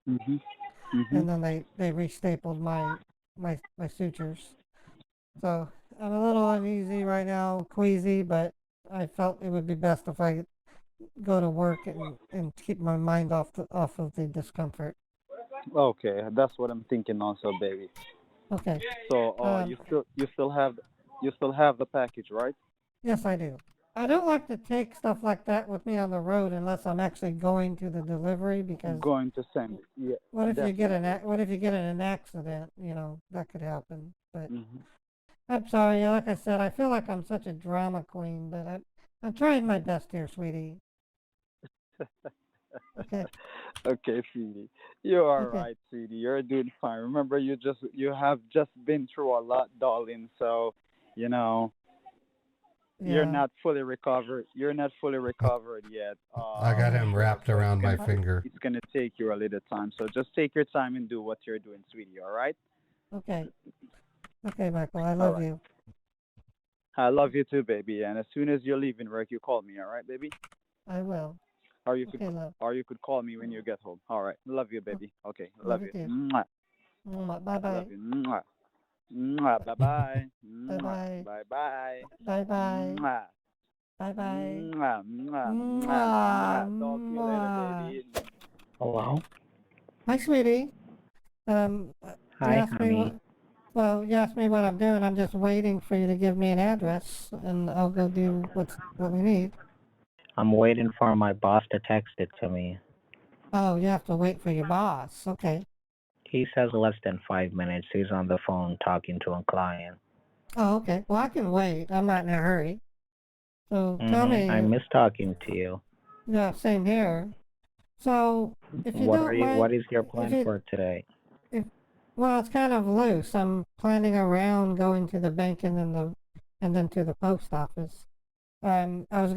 And then they restapled my sutures. So I'm a little uneasy right now, queasy, but I felt it would be best if I go to work and keep my mind off of the discomfort. Okay, that's what I'm thinking also, baby. Okay. So you still have the package, right? Yes, I do. I don't like to take stuff like that with me on the road unless I'm actually going to the delivery, because Going to send it. Yeah. what if you get in an accident? That could happen. But I'm sorry. Like I said, I feel like I'm such a drama queen, but I'm trying my best here, sweetie. Okay. Okay, sweetie. You're all Okay. right, sweetie. You're doing fine. Remember, you have just been through a lot, darling. So, you're Yeah. not fully recovered. You're not fully recovered yet. I got him wrapped around my finger. It's gonna take you a little time. So just take your time and do what you're doing, sweetie. All right? Okay. Okay, Michael. I love you. I love you too, baby. And as soon as you're leaving work, you call me. All right, baby? I will. Or you Okay, love. could call me when you get home. All right. Love you, baby. Okay. Love Love you you. too. Mwah. Bye bye. Love you. Mwah. Mwah. Bye bye. Bye bye. Bye bye. Bye bye. Mwah. Bye bye. Mwah. Mwah. Mwah. Mwah. Talk to you later, baby. Hello? Hi, sweetie. You Hi, asked me honey. you asked me what I'm doing. I'm just waiting for you to give me an address, and I'll go do what we need. I'm waiting for my boss to text it to me. Oh, you have to wait for your boss. Okay. He says less than 5 minutes. He's on the phone talking to a client. Oh, okay. Well, I can wait. I'm not in a hurry. So tell me. I miss talking to you. Yeah, same here. So if you don't mind, what is your plan for today? Well, it's kind of loose. I'm planning around going to the bank and then to the post office. I was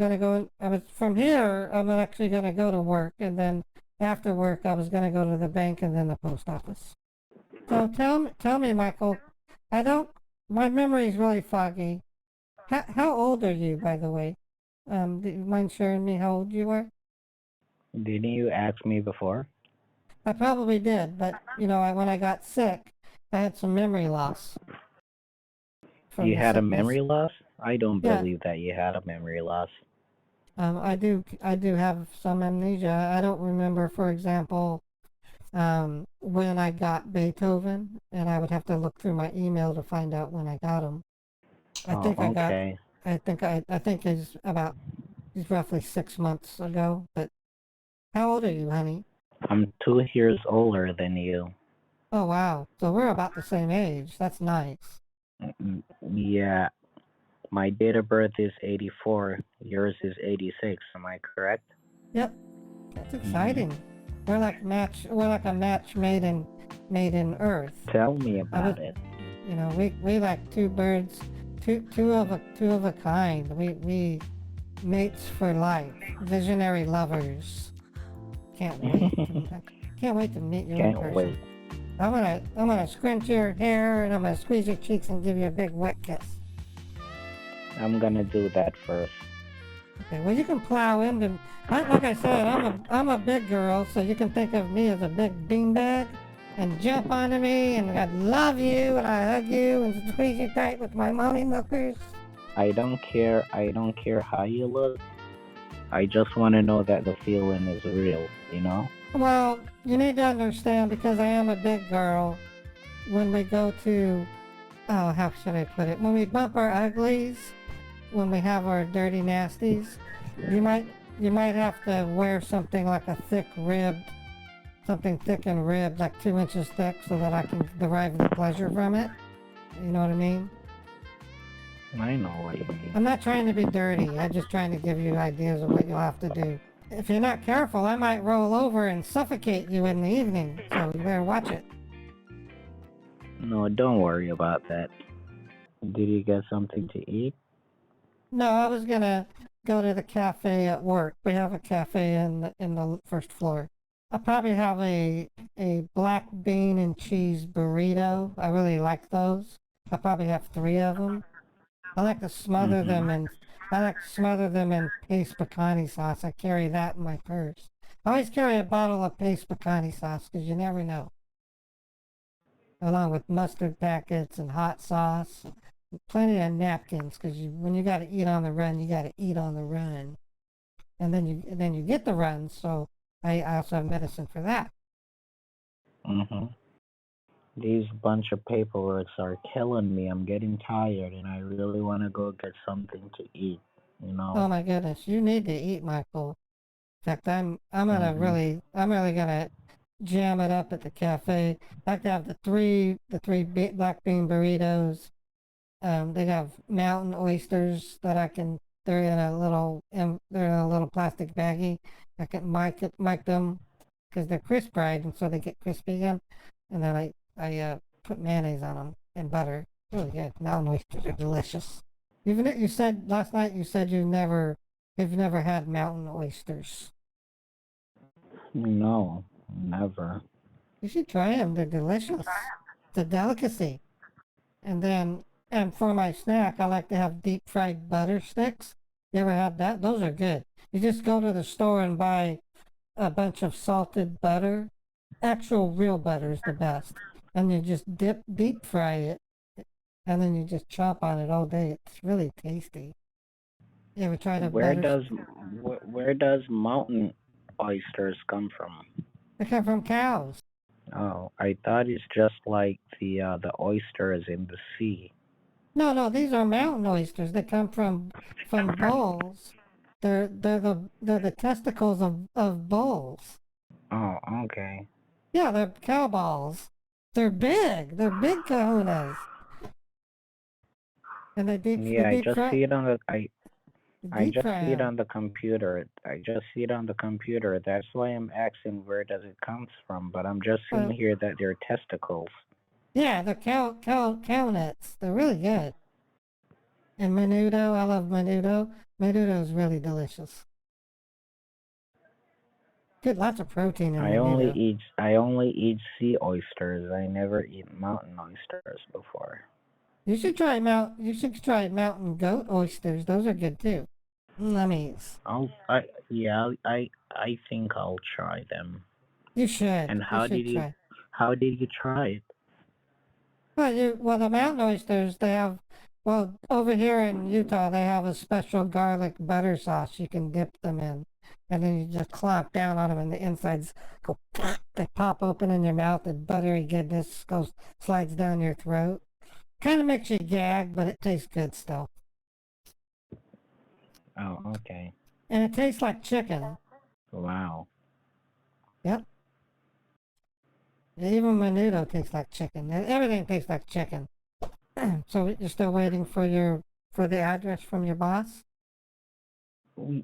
from here, I'm actually gonna go to work, and then after work I was gonna go to the bank and then the post office. So tell me, Michael, my memory is really foggy. How old are you, by the way? Do you mind sharing me how old you were? Didn't you ask me before? I probably did, but when I got sick, I had some memory loss. You had a sickness. memory loss? I don't Yeah. believe that you had a memory loss. I do have some amnesia. I don't remember, for example, when I got Beethoven, and I would have to look through my email to find out when I got him. I Oh, think I got, okay. I think he's roughly 6 months ago. But how old are you, honey? I'm 2 years older than you. Oh, wow. So we're about the same age. That's nice. Yeah, my date of birth is 84. Yours is 86. Am I correct? Yep. That's exciting. We're like a match made in Earth. Tell me about it. You know, we like two birds, two of a kind. We mates for life, visionary lovers. Can't wait. Can't wait to meet you in Can't person. wait. I'm gonna scrunch your hair and I'm gonna squeeze your cheeks and give you a big wet kiss. I'm gonna do that first. Okay, well you can plow into. Like I said, I'm a big girl, so you can think of me as a big beanbag, and jump onto me, and I love you, and I hug you, and squeeze you tight with my mommy milkers. I don't care. I don't care how you look. I just want to know that the feeling is real. You know. Well, you need to understand because I am a big girl. When we go to, oh, how should I put it? When we bump our uglies, when we have our dirty nasties, you might have to wear something like a something thick and ribbed, like 2 inches thick, so that I can derive the pleasure from it. You know what I mean? I know what you mean. I'm not trying to be dirty. I'm just trying to give you ideas of what you'll have to do. If you're not careful, I might roll over and suffocate you in the evening, so you better watch it. No, don't worry about that. Did you get something to eat? No, I was gonna go to the cafe at work. We have a cafe in the first floor. I'll probably have a black bean and cheese burrito. I really like those. I'll probably have 3 of them. I like to smother them in paste pecani sauce. I carry that in my purse. I always carry a bottle of paste pecani sauce because you never know. Along with mustard packets and hot sauce. Plenty of napkins because when you got to eat on the run, you got to eat on the run. And then you get the run, so I also have medicine for that. These bunch of paperworks are killing me. I'm getting tired, and I really want to go get something to eat. You know. Oh my goodness, you need to eat, Michael. In fact, I'm really gonna jam it up at the cafe. I like to have the three black bean burritos. They have mountain oysters that they're in a little plastic baggie. I can mic them because they're crisp fried and so they get crispy again. And then I put mayonnaise on them and butter. Really good. Mountain oysters are delicious. You said last night you've never had mountain oysters. No, never. You should try them. They're delicious. It's a delicacy. And for my snack, I like to have deep fried butter sticks. You ever had that? Those are good. You just go to the store and buy a bunch of salted butter. Actual real butter is the best. And you just deep fry it. And then you just chomp on it all day. It's really tasty. You ever tried a Where butter? where does mountain oysters come from? They come from cows. Oh, I thought it's just like the oysters in the sea. No, these are mountain oysters. They come from bulls. They're the testicles of bulls. Oh, okay. Yeah, they're cow balls. They're big. They're big kahunas. And they deep Yeah, I just see it on the I just fry see it 'em. on the computer. I just see it on the computer. That's why I'm asking where does it come from. But I'm just seeing here that they're testicles. Yeah, they're cow nuts. They're really good. And menudo, I love menudo. Menudo is really delicious. Good, lots of protein in menudo. I only eat sea oysters. I never eat mountain oysters before. You should try mountain goat oysters. Those are good too. Lummies. I think I'll try them. You should. And how did you try it? Well, the mountain oysters, over here in Utah, they have a special garlic butter sauce you can dip them in. And then you just clomp down on them and the insides go, they pop open in your mouth and buttery goodness slides down your throat. kind of makes you gag, but it tastes good still. Oh, okay. And it tastes like chicken. Wow. Yep. Even menudo tastes like chicken. Everything tastes like chicken. So you're still waiting for the address from your boss?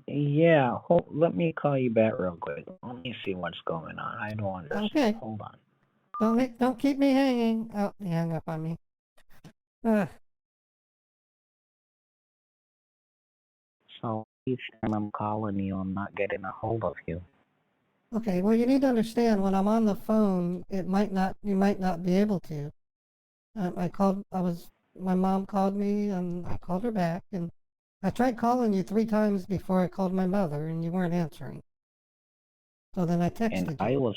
Yeah, let me call you back real quick. Let me see what's going on. I don't understand. Okay. Hold on. Don't keep me hanging. Oh, he hung up on me. Ugh. So each time I'm calling you, I'm not getting a hold of you. Okay, well, you need to understand when I'm on the phone, you might not be able to. My mom called me and I called her back, and I tried calling you 3 times before I called my mother and you weren't answering. So then I texted And you. I was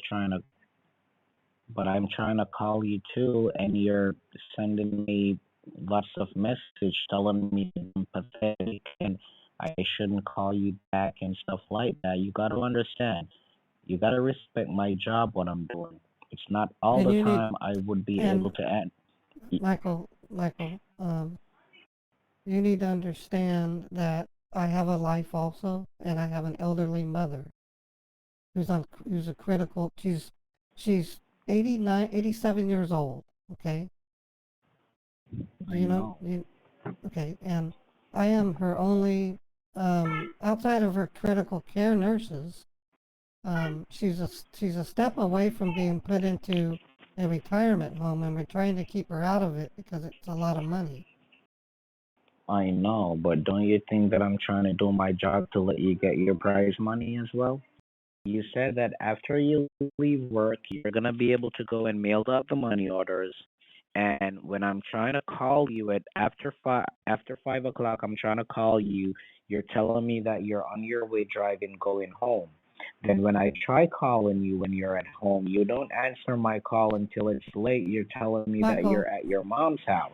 but I'm trying to call you too, and you're sending me lots of messages telling me I'm pathetic and I shouldn't call you back and stuff like that. You got to understand. You got to respect my job, what I'm doing. It's not all And the you need, time I would be and able to end. Michael, you need to understand that I have a life also, and I have an elderly mother who's a critical. She's 87 years old. Okay. Do you know? Okay, and I am her only, outside of her critical care nurses. She's a step away from being put into a retirement home, and we're trying to keep her out of it because it's a lot of money. I know, but don't you think that I'm trying to do my job to let you get your prize money as well? You said that after you leave work, you're gonna be able to go and mail out the money orders. And when I'm trying to call you at after 5 o'clock, I'm trying to call you. You're telling me that you're on your way driving, going home. Then when I try calling you when you're at home, you don't answer my call until it's late. You're telling me that Michael, you're at your mom's house,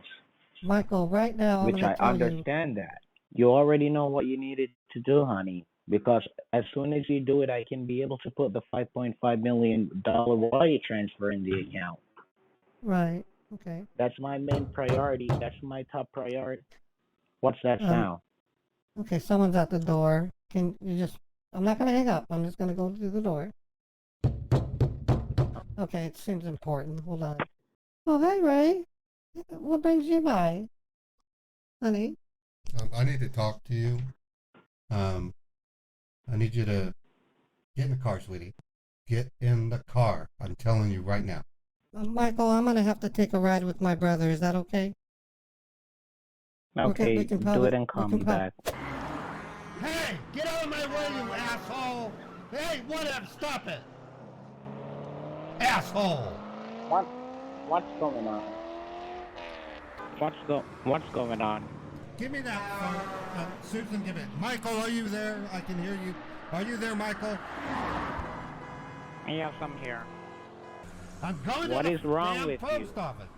Michael, right now I'm which going I to tell you. understand that. You already know what you needed to do, honey. Because as soon as you do it, I can be able to put the $5.5 million wire transfer in the account. Right. Okay. That's my main priority. That's my top priority. What's that sound? Okay, someone's at the door. Can you just? I'm not going to hang up. I'm just going to go to the door. Okay, it seems important. Hold on. Oh, hey, Ray. What brings you by, honey? I need to talk to you. I need you to get in the car, sweetie. Get in the car. I'm telling you right now. Michael, I'm going to have to take a ride with my brother. Is that okay? Okay, we can do probably, it and call me back. Hey, get out of my way, you asshole! Hey, whatever, stop it! Asshole! What's going on? What's going on? Give me that phone. Susan, give it. Michael, are you there? I can hear you. Are you there, Michael? Yes, I'm here. I'm going What to the is wrong damn with post you? office.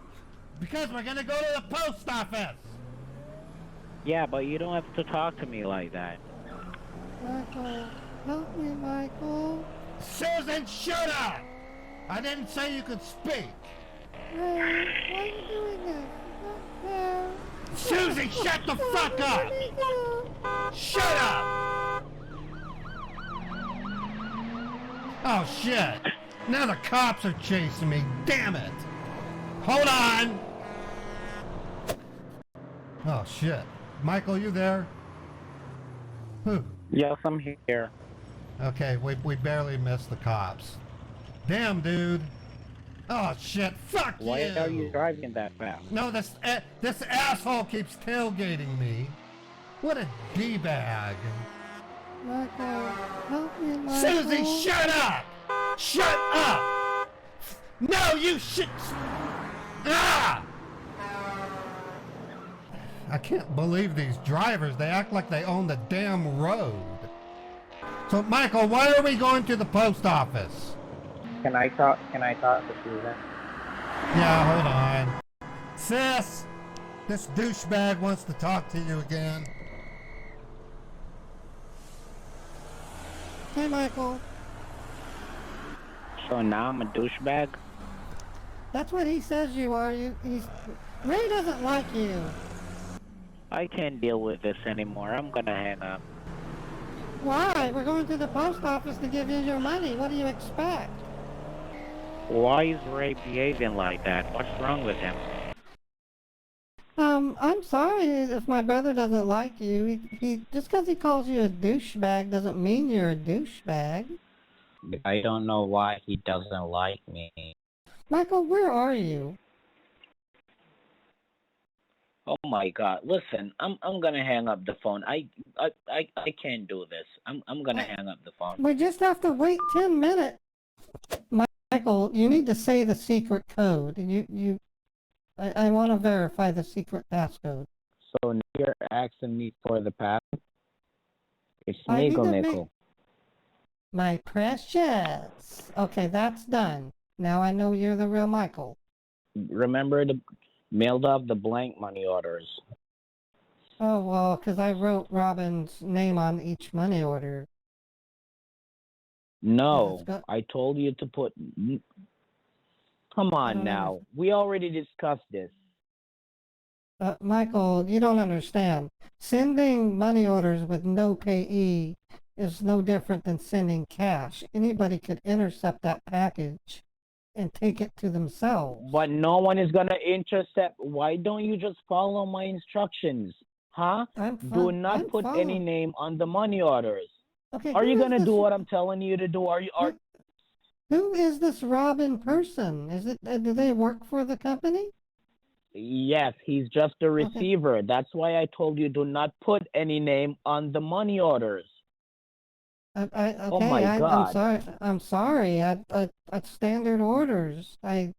Because we're going to go to the post office. Yeah, but you don't have to talk to me like that. Michael, help me, Michael. Susan, shut up! I didn't say you could speak. Ray, why are you doing this? It's not fair. Susie, shut the fuck up! Shut up! Oh shit! Now the cops are chasing me. Damn it! Hold on! Oh shit. Michael, you there? Whew. Yes, I'm here. Okay, we barely missed the cops. Damn, dude. Oh shit! Fuck you! Why are you driving that fast? No, this asshole keeps tailgating me. What a d-bag! Michael, help me, Michael. Susie, shut up! Shut up! No, you shit! Ah! I can't believe these drivers. They act like they own the damn road. So, Michael, why are we going to the post office? Can I talk to Susan? Yeah, hold on. Sis, this douchebag wants to talk to you again. Hey, Michael. So now I'm a douchebag? That's what he says you are. Ray doesn't like you. I can't deal with this anymore. I'm gonna hang up. Why? We're going to the post office to give you your money. What do you expect? Why is Ray behaving like that? What's wrong with him? I'm sorry if my brother doesn't like you. He just because he calls you a douchebag doesn't mean you're a douchebag. I don't know why he doesn't like me. Michael, where are you? Oh my God! Listen, I'm gonna hang up the phone. I can't do this. I'm gonna hang up the phone. We just have to wait 10 minutes. Michael, you need to say the secret code. I want to verify the secret passcode. So now you're asking me for the password? It's I need Nickel to Nickel. My precious. Okay, that's done. Now I know you're the real Michael. Remember to mailed off the blank money orders. Oh, well, because I wrote Robin's name on each money order. No, Yeah, I told you to put. Come on now. We already discussed this. Michael, you don't understand. Sending money orders with no payee is no different than sending cash. Anybody could intercept that package and take it to themselves. But no one is gonna intercept. Why don't you just follow my instructions? Huh? Do not put any name on the money orders. Okay, are you gonna do what I'm telling you to do? Who is this Robin person? Is it? Do they work for the company? Yes, he's just a receiver. Okay. That's why I told you do not put any name on the money orders. Okay, oh my God. I'm sorry. At standard orders. I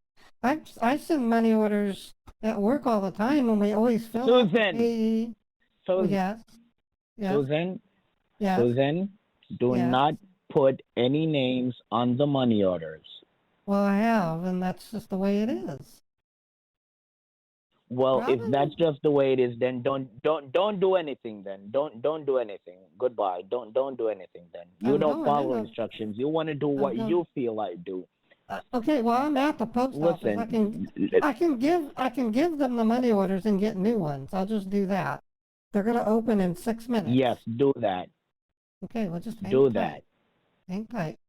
send money orders at work all the time, and we always fill out the payee. Yes. Susan. Yes. Susan, do not put any names on the money orders. Well, I have, and that's just the way it is. Well, Robin? If that's just the way it is, then don't do anything. Then don't do anything. Goodbye. Don't do anything. Then you don't follow instructions. You want to do what you feel like do. Okay. Well, I'm at the post office. I can give them the money orders and get new ones. I'll just do that. They're gonna open in 6 minutes. Yes, do that. Okay. Well, just do that. Hang tight.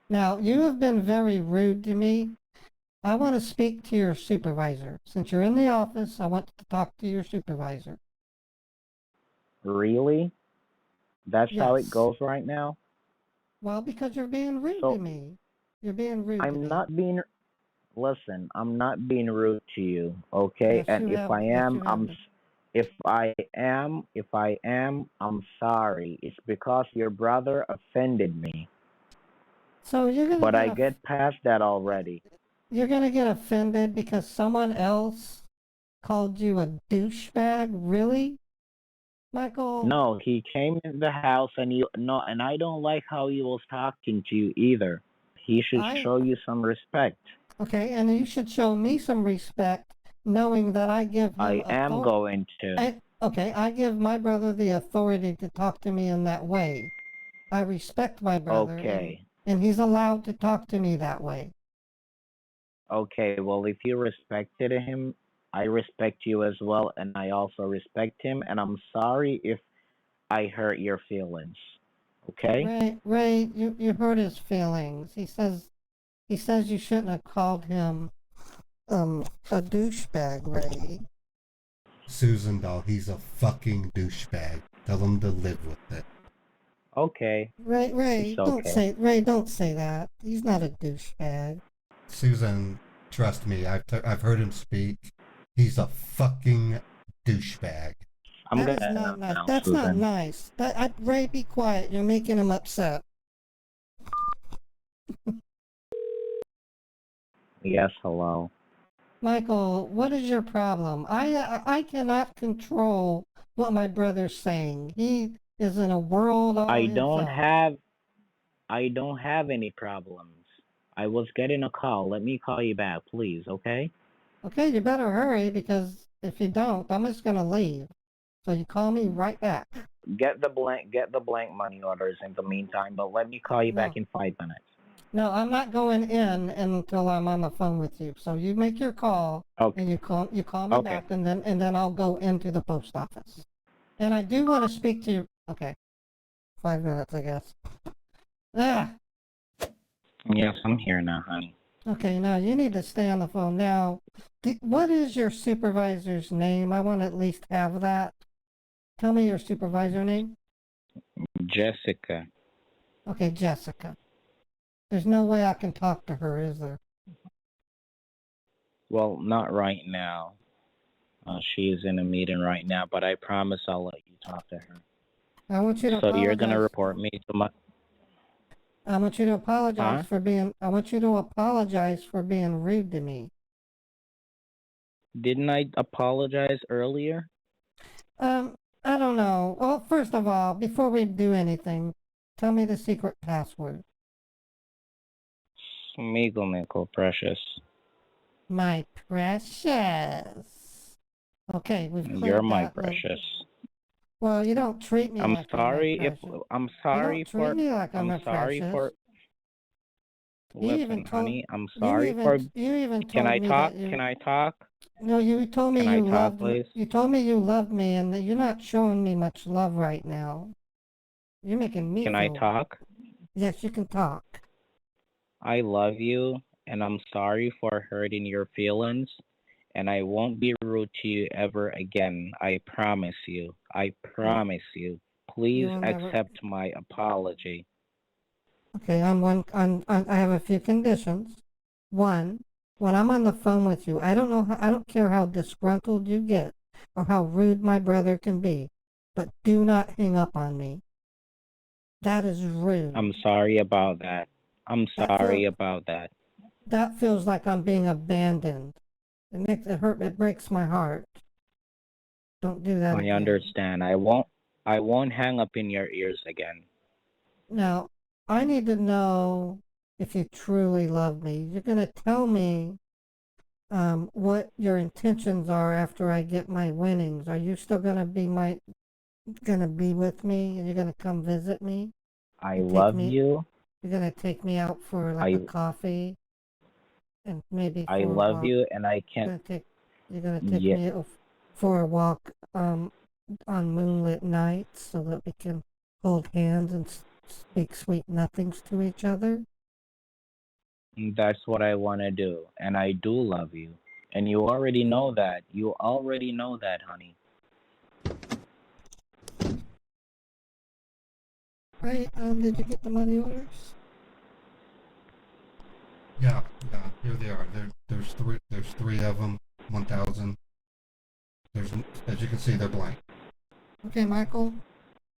Now, you have been very rude to me. I want to speak to your supervisor. Since you're in the office, I want to talk to your supervisor. Really? That's how it goes right now? Well, because you're being rude to me. You're being rude to me. I'm not being... Listen, I'm not being rude to you, okay? Yes, and if I am, I'm sorry. It's because your brother offended me. So you're gonna. But I get past that already. You're gonna get offended because someone else called you a douchebag? Really, Michael? No, he came in the house and and I don't like how he was talking to you either. He should show you some respect. Okay, and you should show me some respect, knowing that I give him I am going to. I give my brother the authority to talk to me in that way. I respect my brother. Okay. And he's allowed to talk to me that way. Okay, well, if you respected him, I respect you as well, and I also respect him, and I'm sorry if I hurt your feelings. Okay? Ray, you hurt his feelings. He says you shouldn't have called him a douchebag, Ray. Susan, doll, he's a fucking douchebag. Tell him to live with it. Okay. Ray, don't say that. He's not a douchebag. Susan, trust me, I've heard him speak. He's a fucking douchebag. That's not nice. That's not nice. Ray, be quiet. You're making him upset. Yes, hello. Michael, what is your problem? I cannot control what my brother's saying. He is in a world all I himself. don't have any problems. I was getting a call. Let me call you back, please, okay? Okay, you better hurry, because if you don't, I'm just gonna leave. So you call me right back. Get the blank money orders in the meantime, but let me call you back in 5 minutes. No, I'm not going in until I'm on the phone with you. So you make your call, Okay. and you call me Okay. back, and then I'll go into the post office. And I do want to speak to you. Okay, 5 minutes, I guess. Ah, Yes, I'm here now, honey. okay. Now you need to stay on the phone. Now, what is your supervisor's name? I want to at least have that. Tell me your supervisor name. Jessica. Okay, Jessica. There's no way I can talk to her, is there? Well, not right now. She is in a meeting right now, but I promise I'll let you talk to her. I want you to So apologize. you're gonna report me to my... I want you to apologize Huh? for being. I want you to apologize for being rude to me. Didn't I apologize earlier? I don't know. Well, first of all, before we do anything, tell me the secret password. Smeagol precious. My precious. Okay, we've cleared You're my that. precious. Well, you don't treat me I'm like sorry I'm my if precious. I'm sorry you don't for treat me like I'm I'm a sorry precious. for You listen, even told, honey, I'm you sorry even, for you even told Can I me talk? that you. Can I talk? No, you told me Can I you talk, loved me. please? You told me you loved me, and that you're not showing me much love right now. You're making me Can I feel. talk? Yes, you can talk. I love you and I'm sorry for hurting your feelings and I won't be rude to you ever again. I promise you. I promise you. Please will never. accept my apology. Okay, I have a few conditions. One, when I'm on the phone with you, I don't care how disgruntled you get or how rude my brother can be, but do not hang up on me. That is rude. I'm sorry about that. I'm sorry feels, about that. that feels like I'm being abandoned. It breaks my heart. Don't do that I again. understand. I won't hang up in your ears again. Now, I need to know if you truly love me. You're going to tell me what your intentions are after I get my winnings. Are you still going to be with me, and you're going to come visit me? I love you. You're going to take me out for like a coffee and maybe for I a love walk. you and I can't. You're going to take Yeah. me for a walk on moonlit nights so that we can hold hands and speak sweet nothings to each other. That's what I want to do. And I do love you. And you already know that. You already know that, honey. Right, did you get the money orders? Yeah, here they are. There's three of them, 1,000. As you can see, they're blank. Okay, Michael.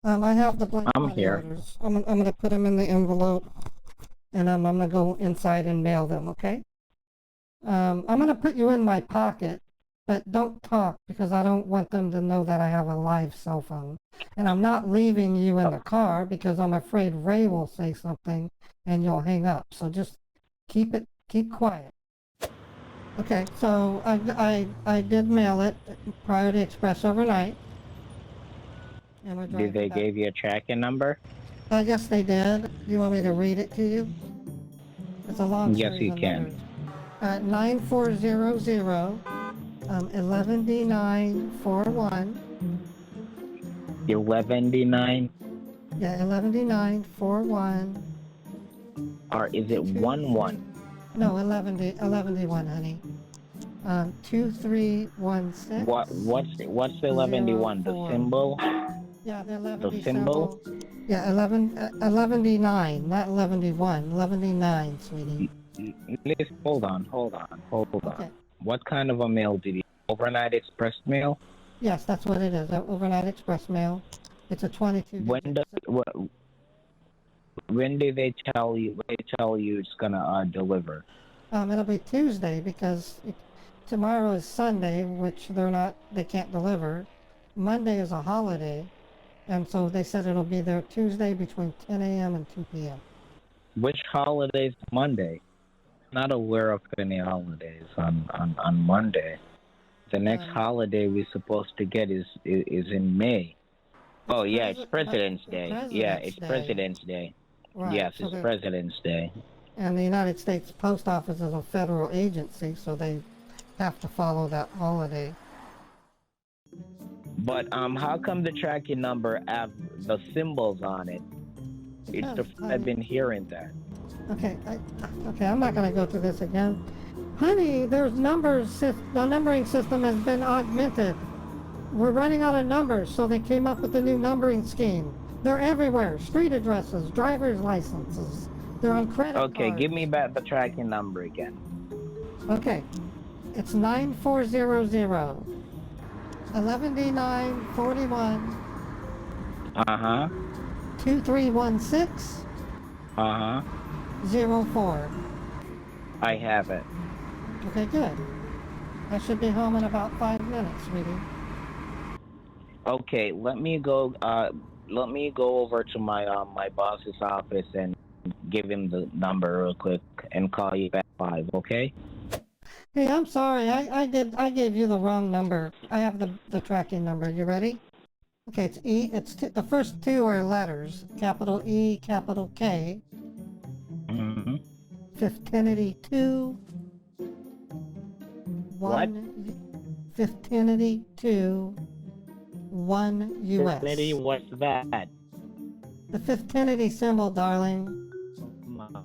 I have the blank I'm money here. orders. I'm gonna put them in the envelope, and I'm gonna go inside and mail them. Okay. I'm gonna put you in my pocket, but don't talk because I don't want them to know that I have a live cell phone. And I'm not leaving you in the car because I'm afraid Ray will say something and you'll hang up. So just keep quiet. Okay, so I did mail it Priority Express overnight. And we're Did they give you a tracking number? I guess they did. Do you want me to read it to you? It's a long Yes, series you of can. numbers. 9400 11D941. 11D9? Yeah, 11D941. Or is it 11? No, 11D1, honey. 2316. What's the 11D1? The symbol? Yeah, the 11D The symbol? Yeah, 11D9, not 11D1. 11D9, sweetie. Listen, hold on. Okay. What kind of a mail did you? Overnight express mail? Yes, that's what it is. Overnight express mail. It's a 22. When did they tell you? It's gonna deliver? It'll be Tuesday because tomorrow is Sunday, which they can't deliver. Monday is a holiday, and so they said it'll be there Tuesday between 10 a.m. and 2 p.m. Which holiday is Monday? Not aware of any holidays on Monday. The next holiday we're supposed to get is in May. Oh yeah, it's President's Day. Yeah, it's President's Day. Right. Yes, it's President's Day. And the United States Post Office is a federal agency, so they have to follow that holiday. But how come the tracking number have the symbols on it? It's the first I've been hearing that. Okay, I'm not going to go through this again. Honey, there's numbers, the numbering system has been augmented. We're running out of numbers, so they came up with a new numbering scheme. They're everywhere. Street addresses, driver's licenses. They're on credit cards. Okay, give me back the tracking number again. Okay, it's 9400 11D941 Uh-huh. 2316 Uh-huh. 04. I have it. Okay, good. I should be home in about 5 minutes, sweetie. Okay, let me go over to my my boss's office and give him the number real quick and call you back 5, okay? Hey, I'm sorry. I gave you the wrong number. I have the tracking number. You ready? Okay, it's E. The first two are letters. Capital E, capital K. Mm-hmm. Fiftinity 2. What? Fiftinity 2. 1 US. Infinity, what's that? The fiftinity symbol, darling.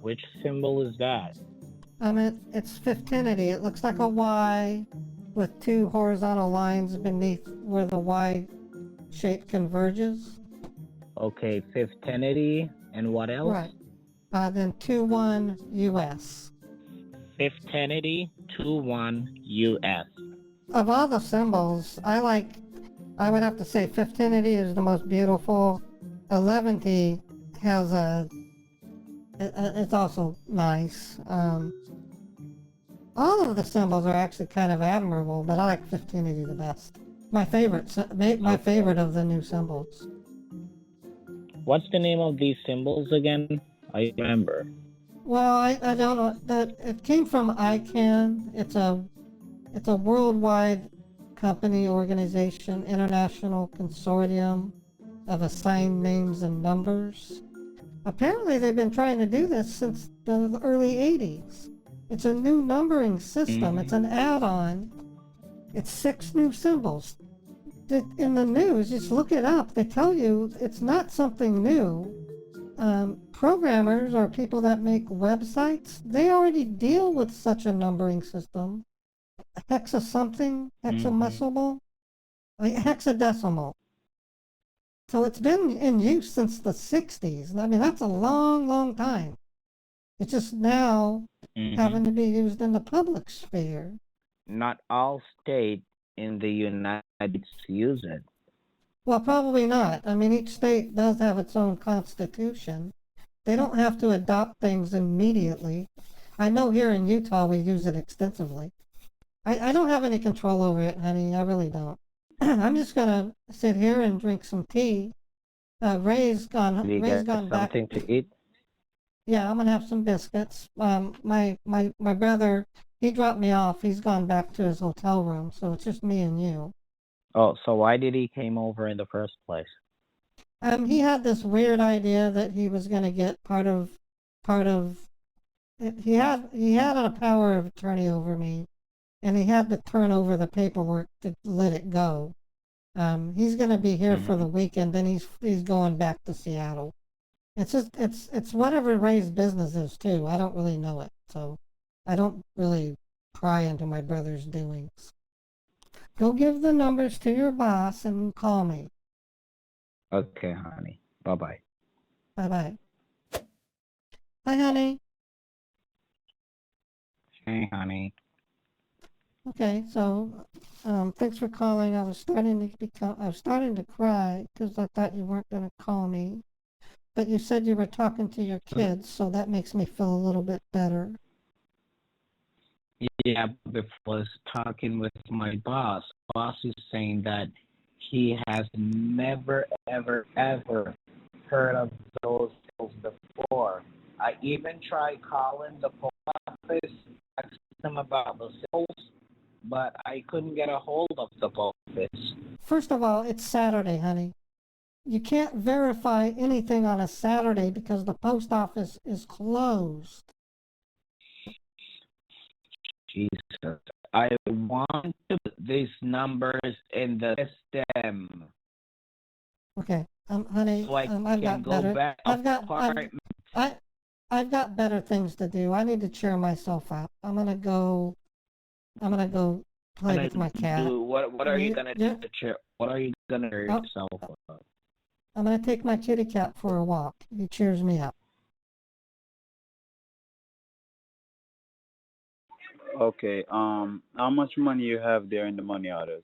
Which symbol is that? It's fiftinity. It looks like a Y with 2 horizontal lines beneath where the Y shape converges. Okay, fiftinity, and what else? Right. Then 21 US. Fiftinity, 21 US. Of all the symbols, I would have to say fiftinity is the most beautiful. 11T has it's also nice. All of the symbols are actually kind of admirable, but I like fiftinity the best. My favorite of the new symbols. What's the name of these symbols again? I remember. Well, I don't know. That it came from ICANN. It's a worldwide company, organization, international consortium of assigned names and numbers. Apparently they've been trying to do this since the early 80s. It's a new numbering system. It's an add-on. It's 6 new symbols. In the news, just look it up. They tell you it's not something new. Programmers or people that make websites, they already deal with such a numbering system. Hexadecimal. So it's been in use since the 60s. I mean, that's a long, long time. It's just now having to be used in the public sphere. Not all states in the United States use it. Well, probably not. I mean, each state does have its own constitution. They don't have to adopt things immediately. I know here in Utah we use it extensively. I don't have any control over it, honey. I really don't. I'm just gonna sit here and drink some tea. Ray's gone back. Something to eat? Yeah, I'm gonna have some biscuits. My brother, he dropped me off. He's gone back to his hotel room, so it's just me and you. Oh, so why did he came over in the first place? He had this weird idea that he was gonna get part of. He had a power of attorney over me, and he had to turn over the paperwork to let it go. He's gonna be here for the weekend, then he's going back to Seattle. It's whatever Ray's business is too. I don't really know it, so I don't really pry into my brother's doings. Go give the numbers to your boss and call me. Okay, honey. Bye-bye. Bye-bye. Hi, honey. Hey, honey. Okay, so thanks for calling. I was starting to cry because I thought you weren't going to call me. But you said you were talking to your kids, so that makes me feel a little bit better. Yeah, before I was talking with my boss. Boss is saying that he has never, ever, ever heard of those bills before. I even tried calling the post office, asking them about the sales, but I couldn't get a hold of the post office. First of all, it's Saturday, honey. You can't verify anything on a Saturday because the post office is closed. Jesus. I want to put these numbers in the system Okay, honey, so I I've can got go better. back apartment. I've got better things to do. I need to cheer myself up. I'm gonna go play with my cat. What are you gonna do? What are you gonna do Oh, yourself up? I'm gonna take my kitty cat for a walk. He cheers me up. Okay. How much money you have there in the money orders?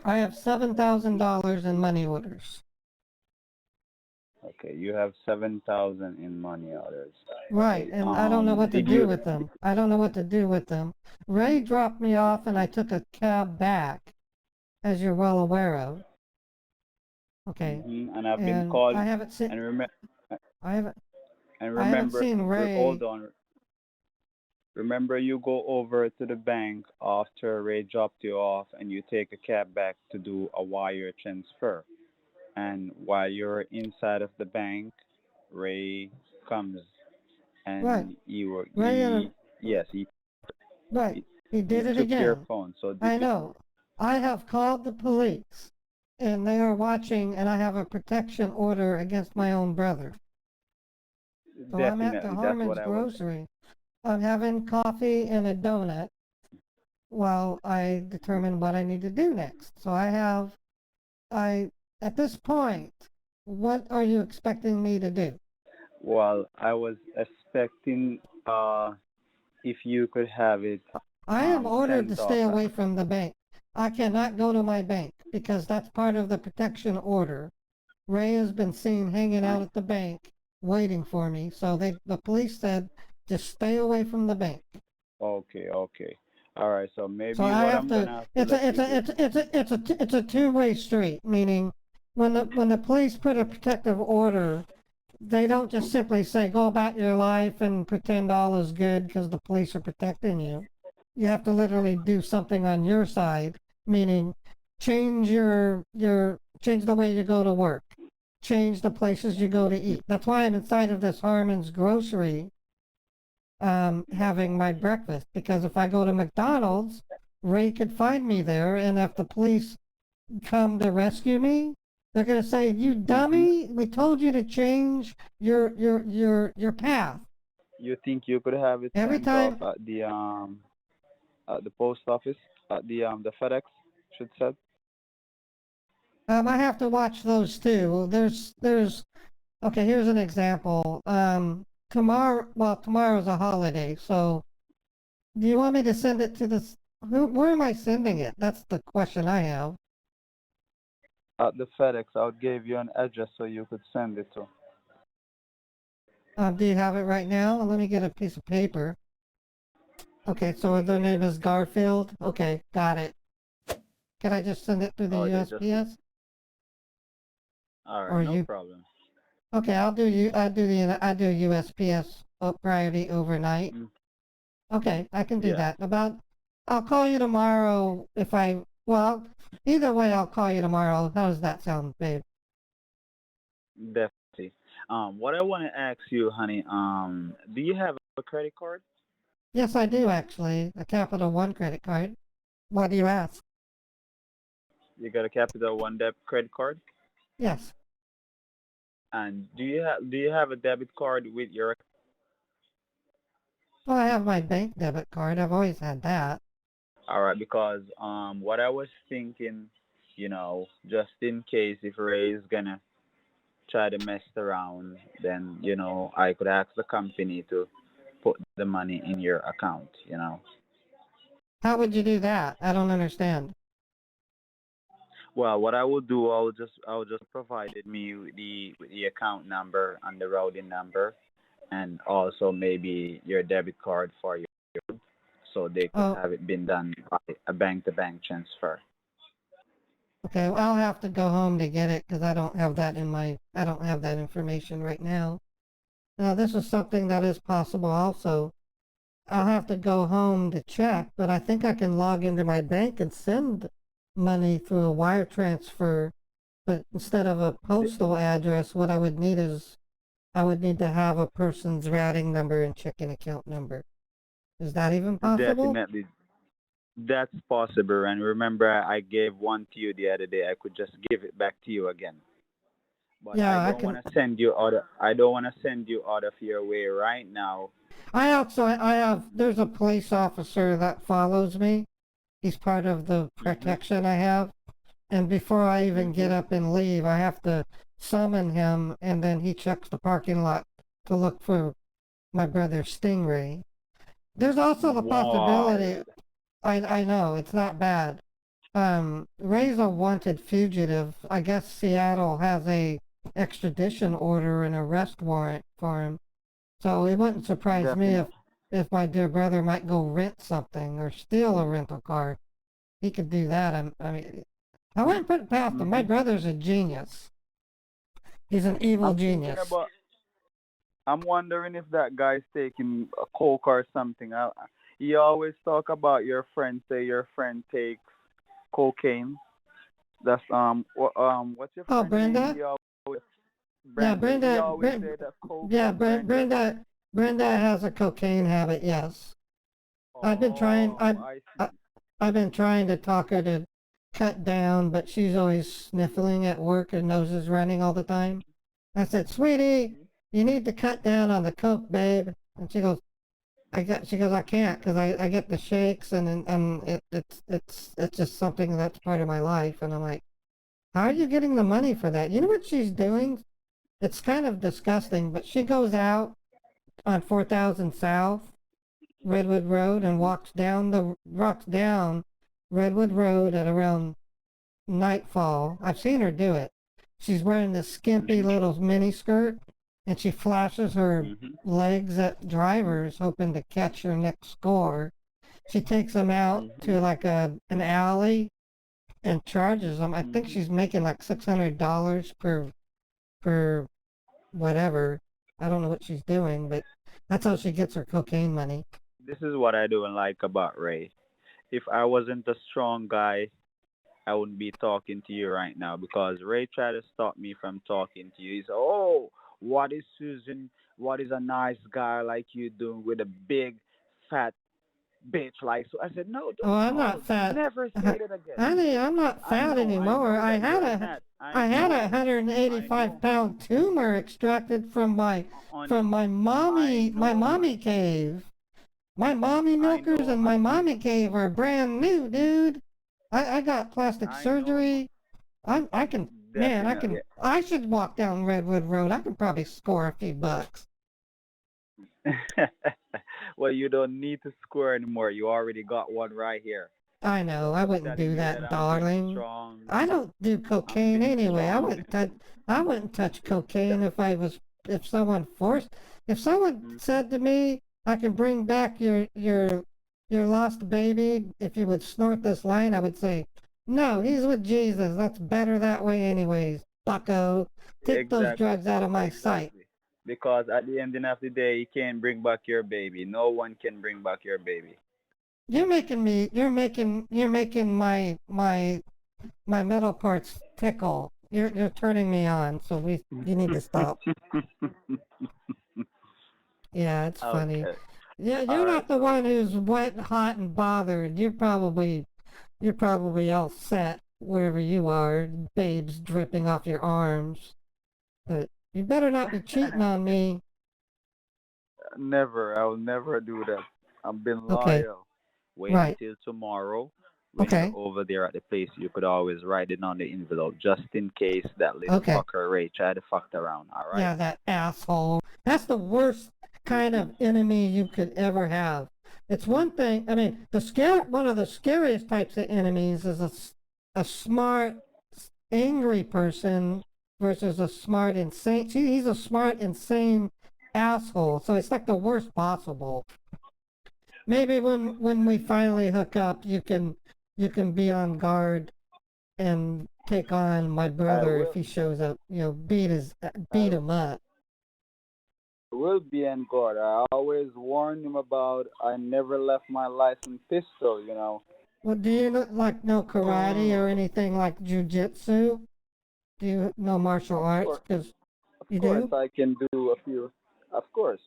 I have $7,000 in money orders. Okay, you have 7,000 in money orders. Right, Okay. and I don't know what to Did do you? with them. I don't know what to do with them. Ray dropped me off and I took a cab back, as you're well aware of. Okay, And I've been and called. I haven't seen And remember. I haven't And I haven't remember. seen Ray. Hold on. Remember, you go over to the bank after Ray dropped you off, and you take a cab back to do a wire transfer. And while you're inside of the bank, Ray comes Right, and you Ray he yes right. He he did it took your again. phone. So I know. I have called the police, and they are watching, and I have a protection order against my own brother. So I'm at the definitely that's Harmon's what I was. grocery. I'm having coffee and a donut while I determine what I need to do next. So at this point, what are you expecting me to do? Well, I was expecting if you could have it I am ordered to sent stay off. away from the bank. I cannot go to my bank because that's part of the protection order. Ray has been seen hanging out at the bank waiting for me. So the police said, just stay away from the bank. Okay, okay. All right, so maybe So I what have I'm to, gonna have to it's a two-way street, meaning when the police put a protective order, they don't just simply say, go about your life and pretend all is good because the police are protecting you. You have to literally do something on your side, meaning change change the way you go to work, change the places you go to eat. That's why I'm inside of this Harmon's grocery, having my breakfast, because if I go to McDonald's, Ray could find me there, and if the police come to rescue me, they're gonna say, "You dummy! We told you to change your path." You think you could have it Every sent time, off at the post office at the FedEx should said? I have to watch those too. Okay, here's an example. Tomorrow's a holiday, so do you want me to send it to where am I sending it? That's the question I have. At the FedEx, I'll give you an address so you could send it to. Do you have it right now? Let me get a piece of paper. Okay, so their name is Garfield. Okay, got it. Can I just send it through the USPS? All Or right, no you? problem. Okay, I do USPS priority overnight. Okay, I can do Yeah. that. I'll call you tomorrow either way, I'll call you tomorrow. How does that sound, babe? Definitely. What I want to ask you, honey, do you have a credit card? Yes, I do actually. A Capital One credit card. Why do you ask? You got a Capital One credit card? Yes. And do you have a debit card with your? Well, I have my bank debit card. I've always had that. All right, because what I was thinking, just in case if Ray is gonna try to mess around, then I could ask the company to put the money in your account. How would you do that? I don't understand. Well, what I will do, I will just provided me with the account number and the routing number, and also maybe your debit card for you, so they could Oh, have it been done by a bank-to-bank transfer. okay. Well, I'll have to go home to get it because I don't have that information right now. Now, this is something that is possible also. I'll have to go home to check, but I think I can log into my bank and send money through a wire transfer. But instead of a postal address, what I would need to have a person's routing number and checking account number. Is that even possible? Definitely, That's possible. And remember, I gave one to you the other day. I could just give it back to you again. But I Yeah, I don't can. want to send you other. I don't want to send you out of your way right now. I have. There's a police officer that follows me. He's part of the Mhm. protection I have. And before I even get Mhm. up and leave, I have to summon him, and then he checks the parking lot to look for my brother's Stingray. There's also the Wow. possibility. I know it's not bad. Ray's a wanted fugitive. I guess Seattle has a extradition order and arrest warrant for him. So it wouldn't surprise me Definitely. if my dear brother might go rent something or steal a rental car. He could do that. I mean, I wouldn't put it past him. My Mhm. brother's a genius. He's an evil I'm thinking genius. about. I'm wondering if that guy's taking a coke or something. You always talk about your friend. Say your friend takes cocaine. That's what's your Oh, friend name? Brenda? He always Yeah, Brenda. He always Brenda, say that coke. yeah, Brenda. Brenda has a cocaine habit. Yes, I've been trying. Oh, I I, see. I've been trying to talk her to cut down, but she's always sniffling at work. Her nose is running all the time. I said, "Sweetie, Mhm. you need to cut down on the coke, babe." And she goes, She goes, "I can't because I get the shakes and it's just something that's part of my life." And I'm like, "How are you getting the money for that?" You know what she's doing? It's kind of disgusting, but she goes out on 4000 South Redwood Road and walks down Redwood Road at around nightfall. I've seen her do it. She's wearing this skimpy Mhm. little mini skirt and she flashes her Mhm. legs at drivers hoping to catch her next score. She takes them out to Mhm. like an alley and charges them. I think Mhm. she's making like $600 per whatever. I don't know what she's doing, but that's how she gets her cocaine money. This is what I don't like about Ray. If I wasn't a strong guy, I wouldn't be talking to you right now because Ray tried to stop me from talking to you. He said, "Oh, what is Susan? What is a nice guy like you doing with a big, fat bitch like?" So I said, "No, Oh, don't I'm call. not fat. Never say that again." Honey, I'm not fat I anymore. know that you're not. I had a I 185 know, pound tumor extracted honey. I my know, mommy honey. cave. My mommy I milkers know, and my honey. mommy cave are brand new, dude. I got plastic I know, surgery. I can, man, definitely. I should walk down Redwood Road. I could probably score a few bucks. Well, you don't need to score anymore. You already got one right here. I know, I Just wouldn't telling do you that that, I'm being darling. strong. I don't do I'm cocaine being anyway. strong. I wouldn't touch cocaine if someone forced, if someone Mhm. said to me, I can bring back your lost baby if you would snort this line, I would say, no, he's with Jesus. That's better that way anyways. Bucko, take those Exactly. drugs out of my sight. Exactly. Because at the end of the day, you can't bring back your baby. No one can bring back your baby. You're making my metal parts tickle. You're turning me on, so you need to stop. Yeah, it's funny. Okay. Yeah, you're All right. not the So one who's wet, hot, and bothered. You're probably all set wherever you are, babes dripping off your arms. But you better not be cheating on me. never. I will never do that. I'm being Okay, loyal. Wait right. until tomorrow. When you're Okay, over there at the place, you could always write it on the envelope just in case that little okay. fucker Ray tried to fuck around. All right? Yeah, that asshole. That's the worst kind of enemy you could ever have. It's one thing, I mean, one of the scariest types of enemies is a smart, angry person versus a smart, insane. See, he's a smart, insane asshole. So it's like the worst possible. Maybe when we finally hook up, you can be on guard and take on my I brother if will. he shows up. You know, I beat him up. will be on guard. I always warn him about I never left my licensed pistol. Well, do you know karate or anything like jujitsu? Do you know martial Of arts? course, Because of you course, do. I can do a few. Of course,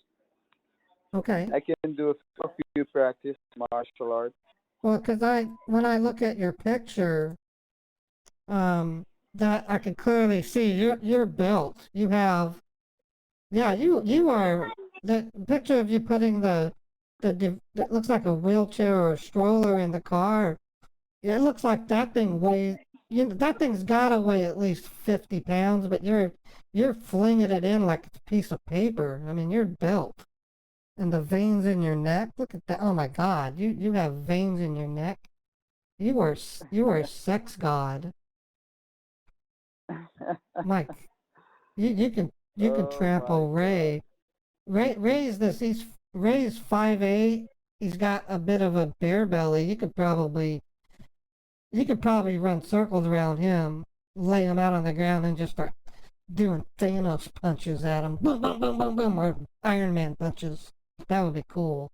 Okay. I can do a few practice martial arts. Well, because when I look at your picture, that I can clearly see you're built. You have, yeah, you are. The picture of you putting that looks like a wheelchair or a stroller in the car. It looks like that thing weighs. That thing's gotta weigh at least 50 pounds, but you're flinging it in like it's a piece of paper. I mean, you're built. And the veins in your neck. Look at that. Oh my God, you have veins in your neck. You are a sex god, Mike. You can Oh my trample God. Ray. Ray's this. Ray's 5'8". He's got a bit of a bear belly. You could probably run circles around him, lay him out on the ground, and just start doing Thanos punches at him. Boom, boom, boom, boom, boom, or Iron Man punches. That would be cool.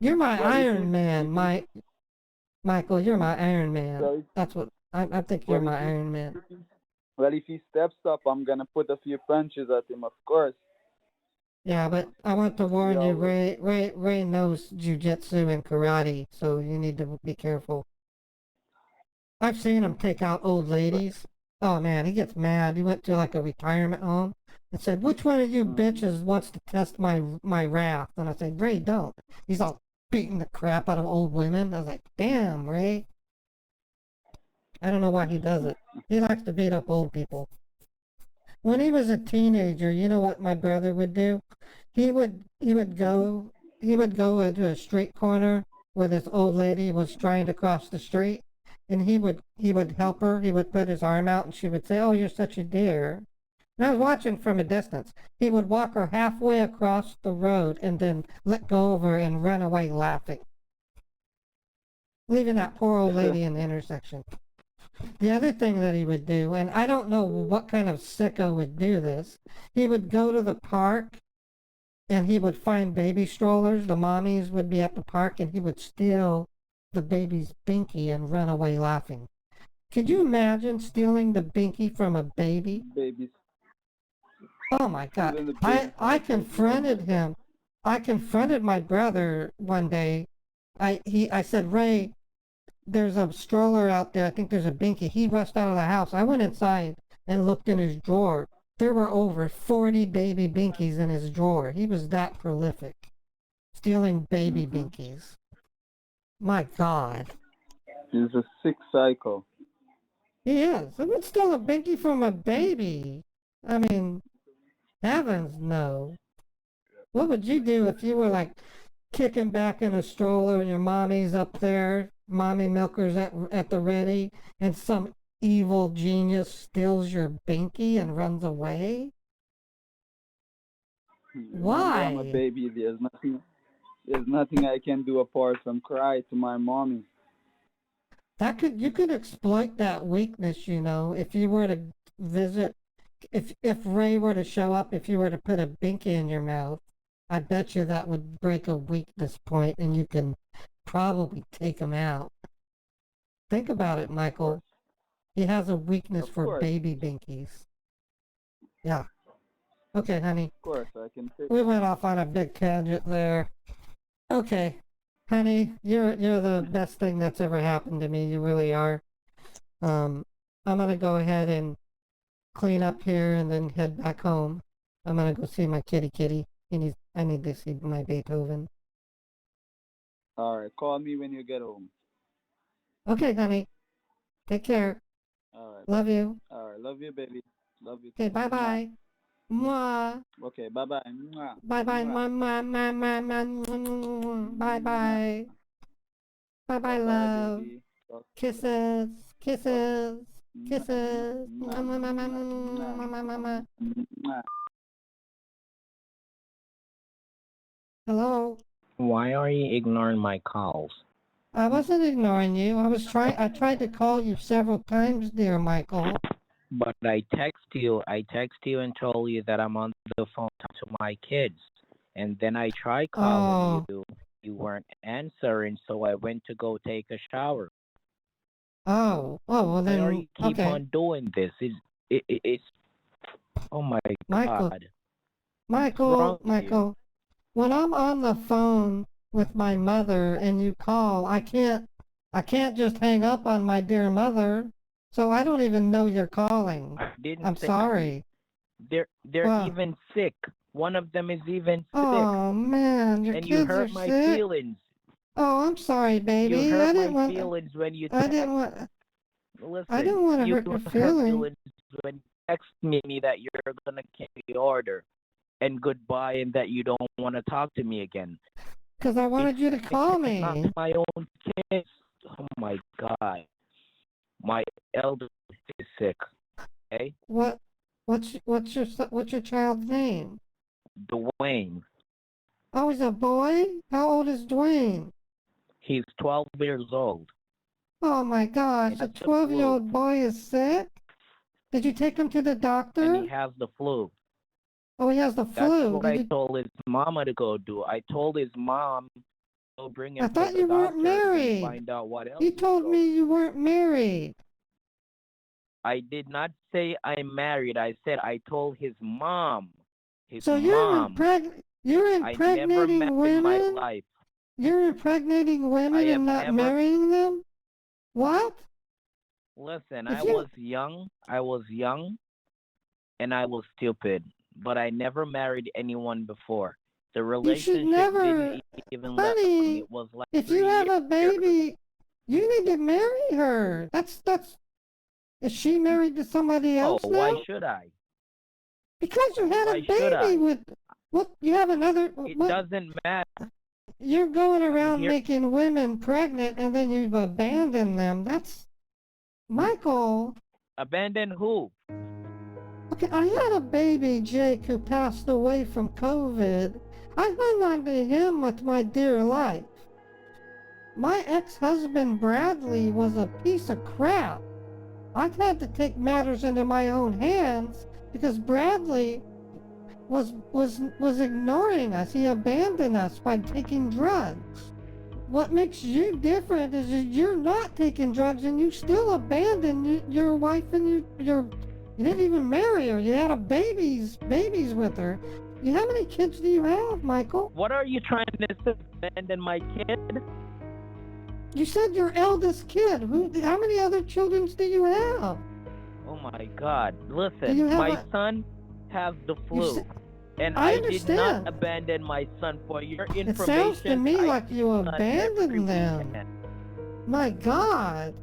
You're my Well, if Iron Man, he, Michael. You're my Iron Man. well, if, That's what I think. You're well, my Iron Man. if he steps up, I'm gonna put a few punches at him, of course. Yeah, but I want to He warn you, always, Ray knows jujitsu and karate, so you need to be careful. I've seen him take out old ladies. Oh man, he gets mad. He went to like a retirement home and said, "Which one of you bitches wants to test my wrath?" And I said, "Ray, don't." He's all beating the crap out of old women. I was like, "Damn, Ray." I don't know why he does it. He likes to beat up old people. When he was a teenager, you know what my brother would do? He would go into a street corner where this old lady was trying to cross the street, and he would help her. He would put his arm out, and she would say, "Oh, you're such a dear." And I was watching from a distance. He would walk her halfway across the road and then let go of her and run away laughing, leaving that poor old lady in the intersection. The other thing that he would do, and I don't know what kind of sicko would do this, he would go to the park and he would find baby strollers. The mommies would be at the park and he would steal the baby's binky and run away laughing. Could you imagine stealing the binky from a baby? babies, Oh my God. stealing the I, baby from I a baby. confronted him. I confronted my brother one day. I said, "Ray, there's a stroller out there. I think there's a binky." He rushed out of the house. I went inside and looked in his drawer. There were over 40 baby binkies in his drawer. He was that prolific, stealing baby binkies. My God. He's a sick psycho. He is. Who would steal a binky from a baby? I mean, heavens no. What would you do if you were like kicking back in a stroller and your mommy's up there, mommy milker's at the ready, and some evil genius steals your binky and runs away? Remember, I'm a Why? baby. There's nothing I can do apart from cry to my mommy. You could exploit that weakness, if you were to visit, if Ray were to show up, if you were to put a binky in your mouth, I bet you that would break a weakness point and you can probably take him out. Think about it, Michael. He has a weakness Of for course, baby binkies. Yeah. Okay, honey. of course, I can take. We went off on a big tangent there. Okay. Honey, you're the best thing that's ever happened to me. You really are. I'm gonna go ahead and clean up here and then head back home. I'm gonna go see my kitty. I need to see my Beethoven. All right, call me when you get home. Okay, honey. Take care. All right, Love you. all right. Love you, baby. Love you Okay, too. bye Mwah. bye. Mwah. Okay, bye bye. Mwah. Bye bye. Mwah. Bye Mwah. bye. Bye bye, Bye bye, love. baby. Okay. Kisses. Kisses. Mwah. Kisses. Mwah. Mwah. Mwah. Hello. Why are you ignoring my calls? I wasn't ignoring you. I tried to call you several times, dear Michael. But I text you and told you that I'm on the phone to my kids. And then I tried calling Oh, you. You weren't answering, so I went to go take a shower. well Why are then, you keep okay. on doing this? It's oh my Michael, God. What's wrong with you? Michael, when I'm on the phone with my mother and you call, I can't just hang up on my dear mother. So I don't even know you're calling. I didn't I'm say sorry. they're What? even sick. One of them is even sick. Oh man, your And you kids are hurt my sick. feelings. Oh, I'm sorry, baby. You I hurt my didn't want. feelings when you I text. didn't want. Listen, I didn't want to you hurt your hurt feelings. feelings when you text me that you're gonna cancel the order and goodbye and that you don't want to talk to me again. Because I wanted you to call It's not me. my own kids. Oh my God. My elder is sick. Okay? What's your child's name? Dwayne. Oh, he's a boy? How old is Dwayne? He's 12 years old. Oh my gosh, a That's the 12-year-old boy is sick? Did you take him to the And doctor? he has the flu. Oh, he has the That's flu. what Did I you... told his mama to go do. I told his mom to go bring him I to thought the you weren't doctor and married. find out what else You is told going. me you weren't married. I did not say I'm married. I said I told his mom. His So mom. you're I never met impregnating in my women? life. You're impregnating women I have and not never. marrying them? What? Listen, If I you... was young, and I was stupid, but I never married anyone before. The You should relationship never... didn't even last long. Honey, It was like if 3 you have years. a baby, you need to marry her. That's... Is she married to somebody Oh, else why now? should I? Because you had a Why should I? baby with... What? You have another... It What? doesn't matter. You're going around Here, making women pregnant and then you've abandoned them. That's... Michael... abandon who? Okay, I had a baby, Jake, who passed away from COVID. I hung on to him with my dear life. My ex-husband, Bradley, was a piece of crap. I've had to take matters into my own hands because Bradley was ignoring us. He abandoned us by taking drugs. What makes you different is that you're not taking drugs and you still abandoned your wife and you didn't even marry her. You had babies with her. How many kids do you have, Michael? What are you trying to say? Abandon my kid? You said your eldest kid. How many other children do you have? Oh my God! Listen, my son has the flu, and I did not abandon my son. For your information, it sounds to me like you abandoned them. My God,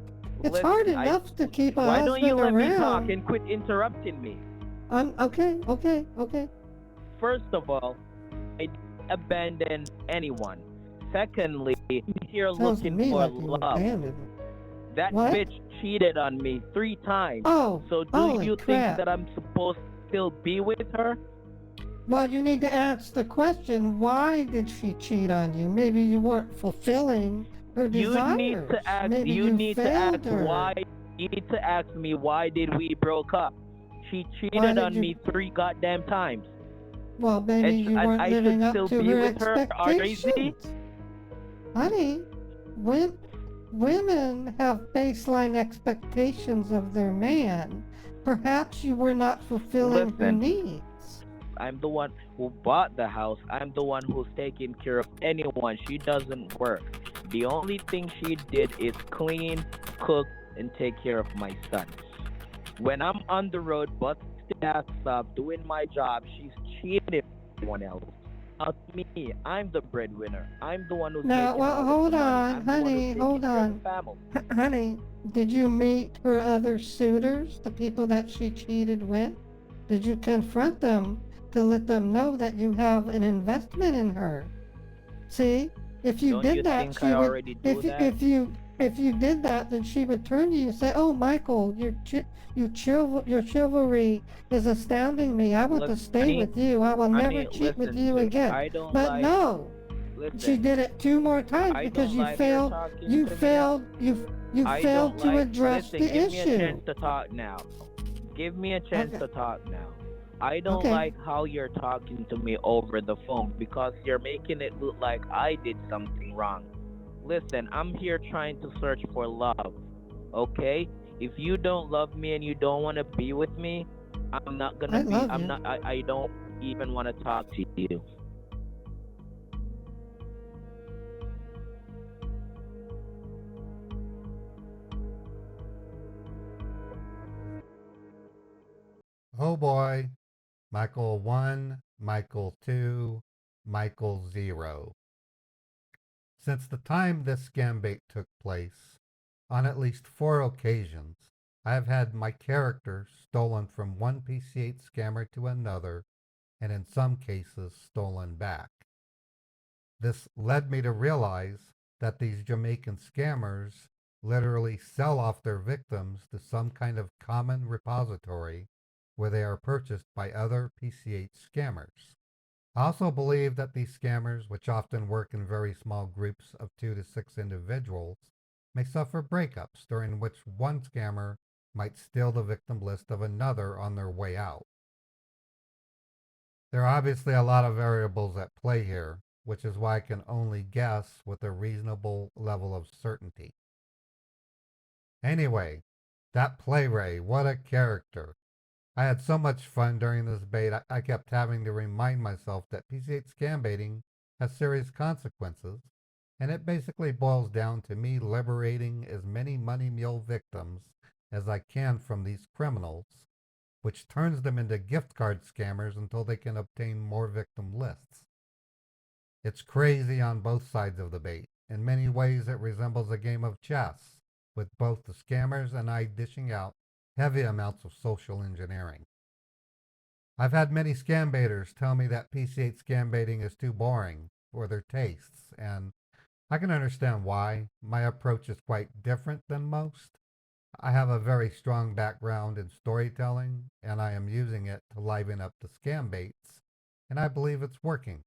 it's hard enough to keep a husband around. Why don't you let me talk and quit interrupting me? Okay. First of all, I didn't abandon anyone. Secondly, I'm here looking for love. That bitch cheated on me 3 times. Oh, so do you think that I'm supposed to still be with her? Well, you need to ask the question, why did she cheat on you? Maybe you weren't fulfilling her desires. You need to ask. Maybe you need to ask her. why. You need to ask me why did we broke up? She cheated on me 3 goddamn times. Well, maybe you weren't living up to her expectations. Honey, women have baseline expectations of their man. Perhaps you were not fulfilling her needs. I'm the one who bought the house. I'm the one who's taking care of anyone. She doesn't work. The only thing she did is clean, cook, and take care of my son. When I'm on the road, busting ass up, doing my job, she's cheating everyone else. Not me. I'm the breadwinner. I'm the one who's now. Well, hold on, honey. Hold on, honey. Did you meet her other suitors, the people that she cheated with? Did you confront them to let them know that you have an investment in her? See, if you did that, she would. If you did that, then she would turn to you and say, "Oh, Michael, your chivalry is astounding me. I want to stay with you. I will never cheat with you again." But no, she did it 2 more times because you failed. You failed to address the issue. Give me a chance to talk now. Give me a chance to talk now. I don't like how you're talking to me over the phone because you're making it look like I did something wrong. Listen, I'm here trying to search for love, okay? If you don't love me and you don't want to be with me, I'm not gonna be. I don't even want to talk to you. boy. Michael 1, Michael 2, Michael 0. Since the time this scambait took place, on at least 4 occasions, I have had my character stolen from one PCH scammer to another, and in some cases stolen back. This led me to realize that these Jamaican scammers literally sell off their victims to some kind of common repository where they are purchased by other PCH scammers. I also believe that these scammers, which often work in very small groups of 2 to 6 individuals, may suffer breakups during which one scammer might steal the victim list of another on their way out. There are obviously a lot of variables at play here, which is why I can only guess with a reasonable level of certainty. Anyway, that Play-Ray, what a character. I had so much fun during this bait, I kept having to remind myself that PCH scambaiting has serious consequences, and it basically boils down to me liberating as many money mule victims as I can from these criminals, which turns them into gift card scammers until they can obtain more victim lists. It's crazy on both sides of the bait. In many ways, it resembles a game of chess, with both the scammers and I dishing out heavy amounts of social engineering. I've had many scambaiters tell me that PCH scambaiting is too boring for their tastes, and I can understand why. My approach is quite different than most. I have a very strong background in storytelling, and I am using it to liven up the scambaits, and I believe it's working.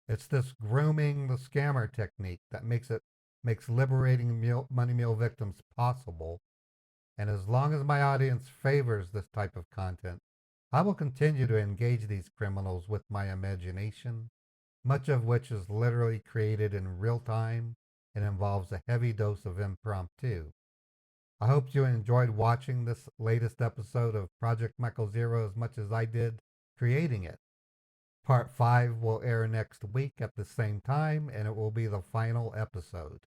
It's this grooming the scammer technique that makes liberating money mule victims possible. And as long as my audience favors this type of content, I will continue to engage these criminals with my imagination, much of which is literally created in real time and involves a heavy dose of impromptu. I hope you enjoyed watching this latest episode of Project Michael Zero as much as I did creating it. Part 5 will air next week at the same time, and it will be the final episode.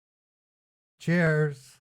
Cheers!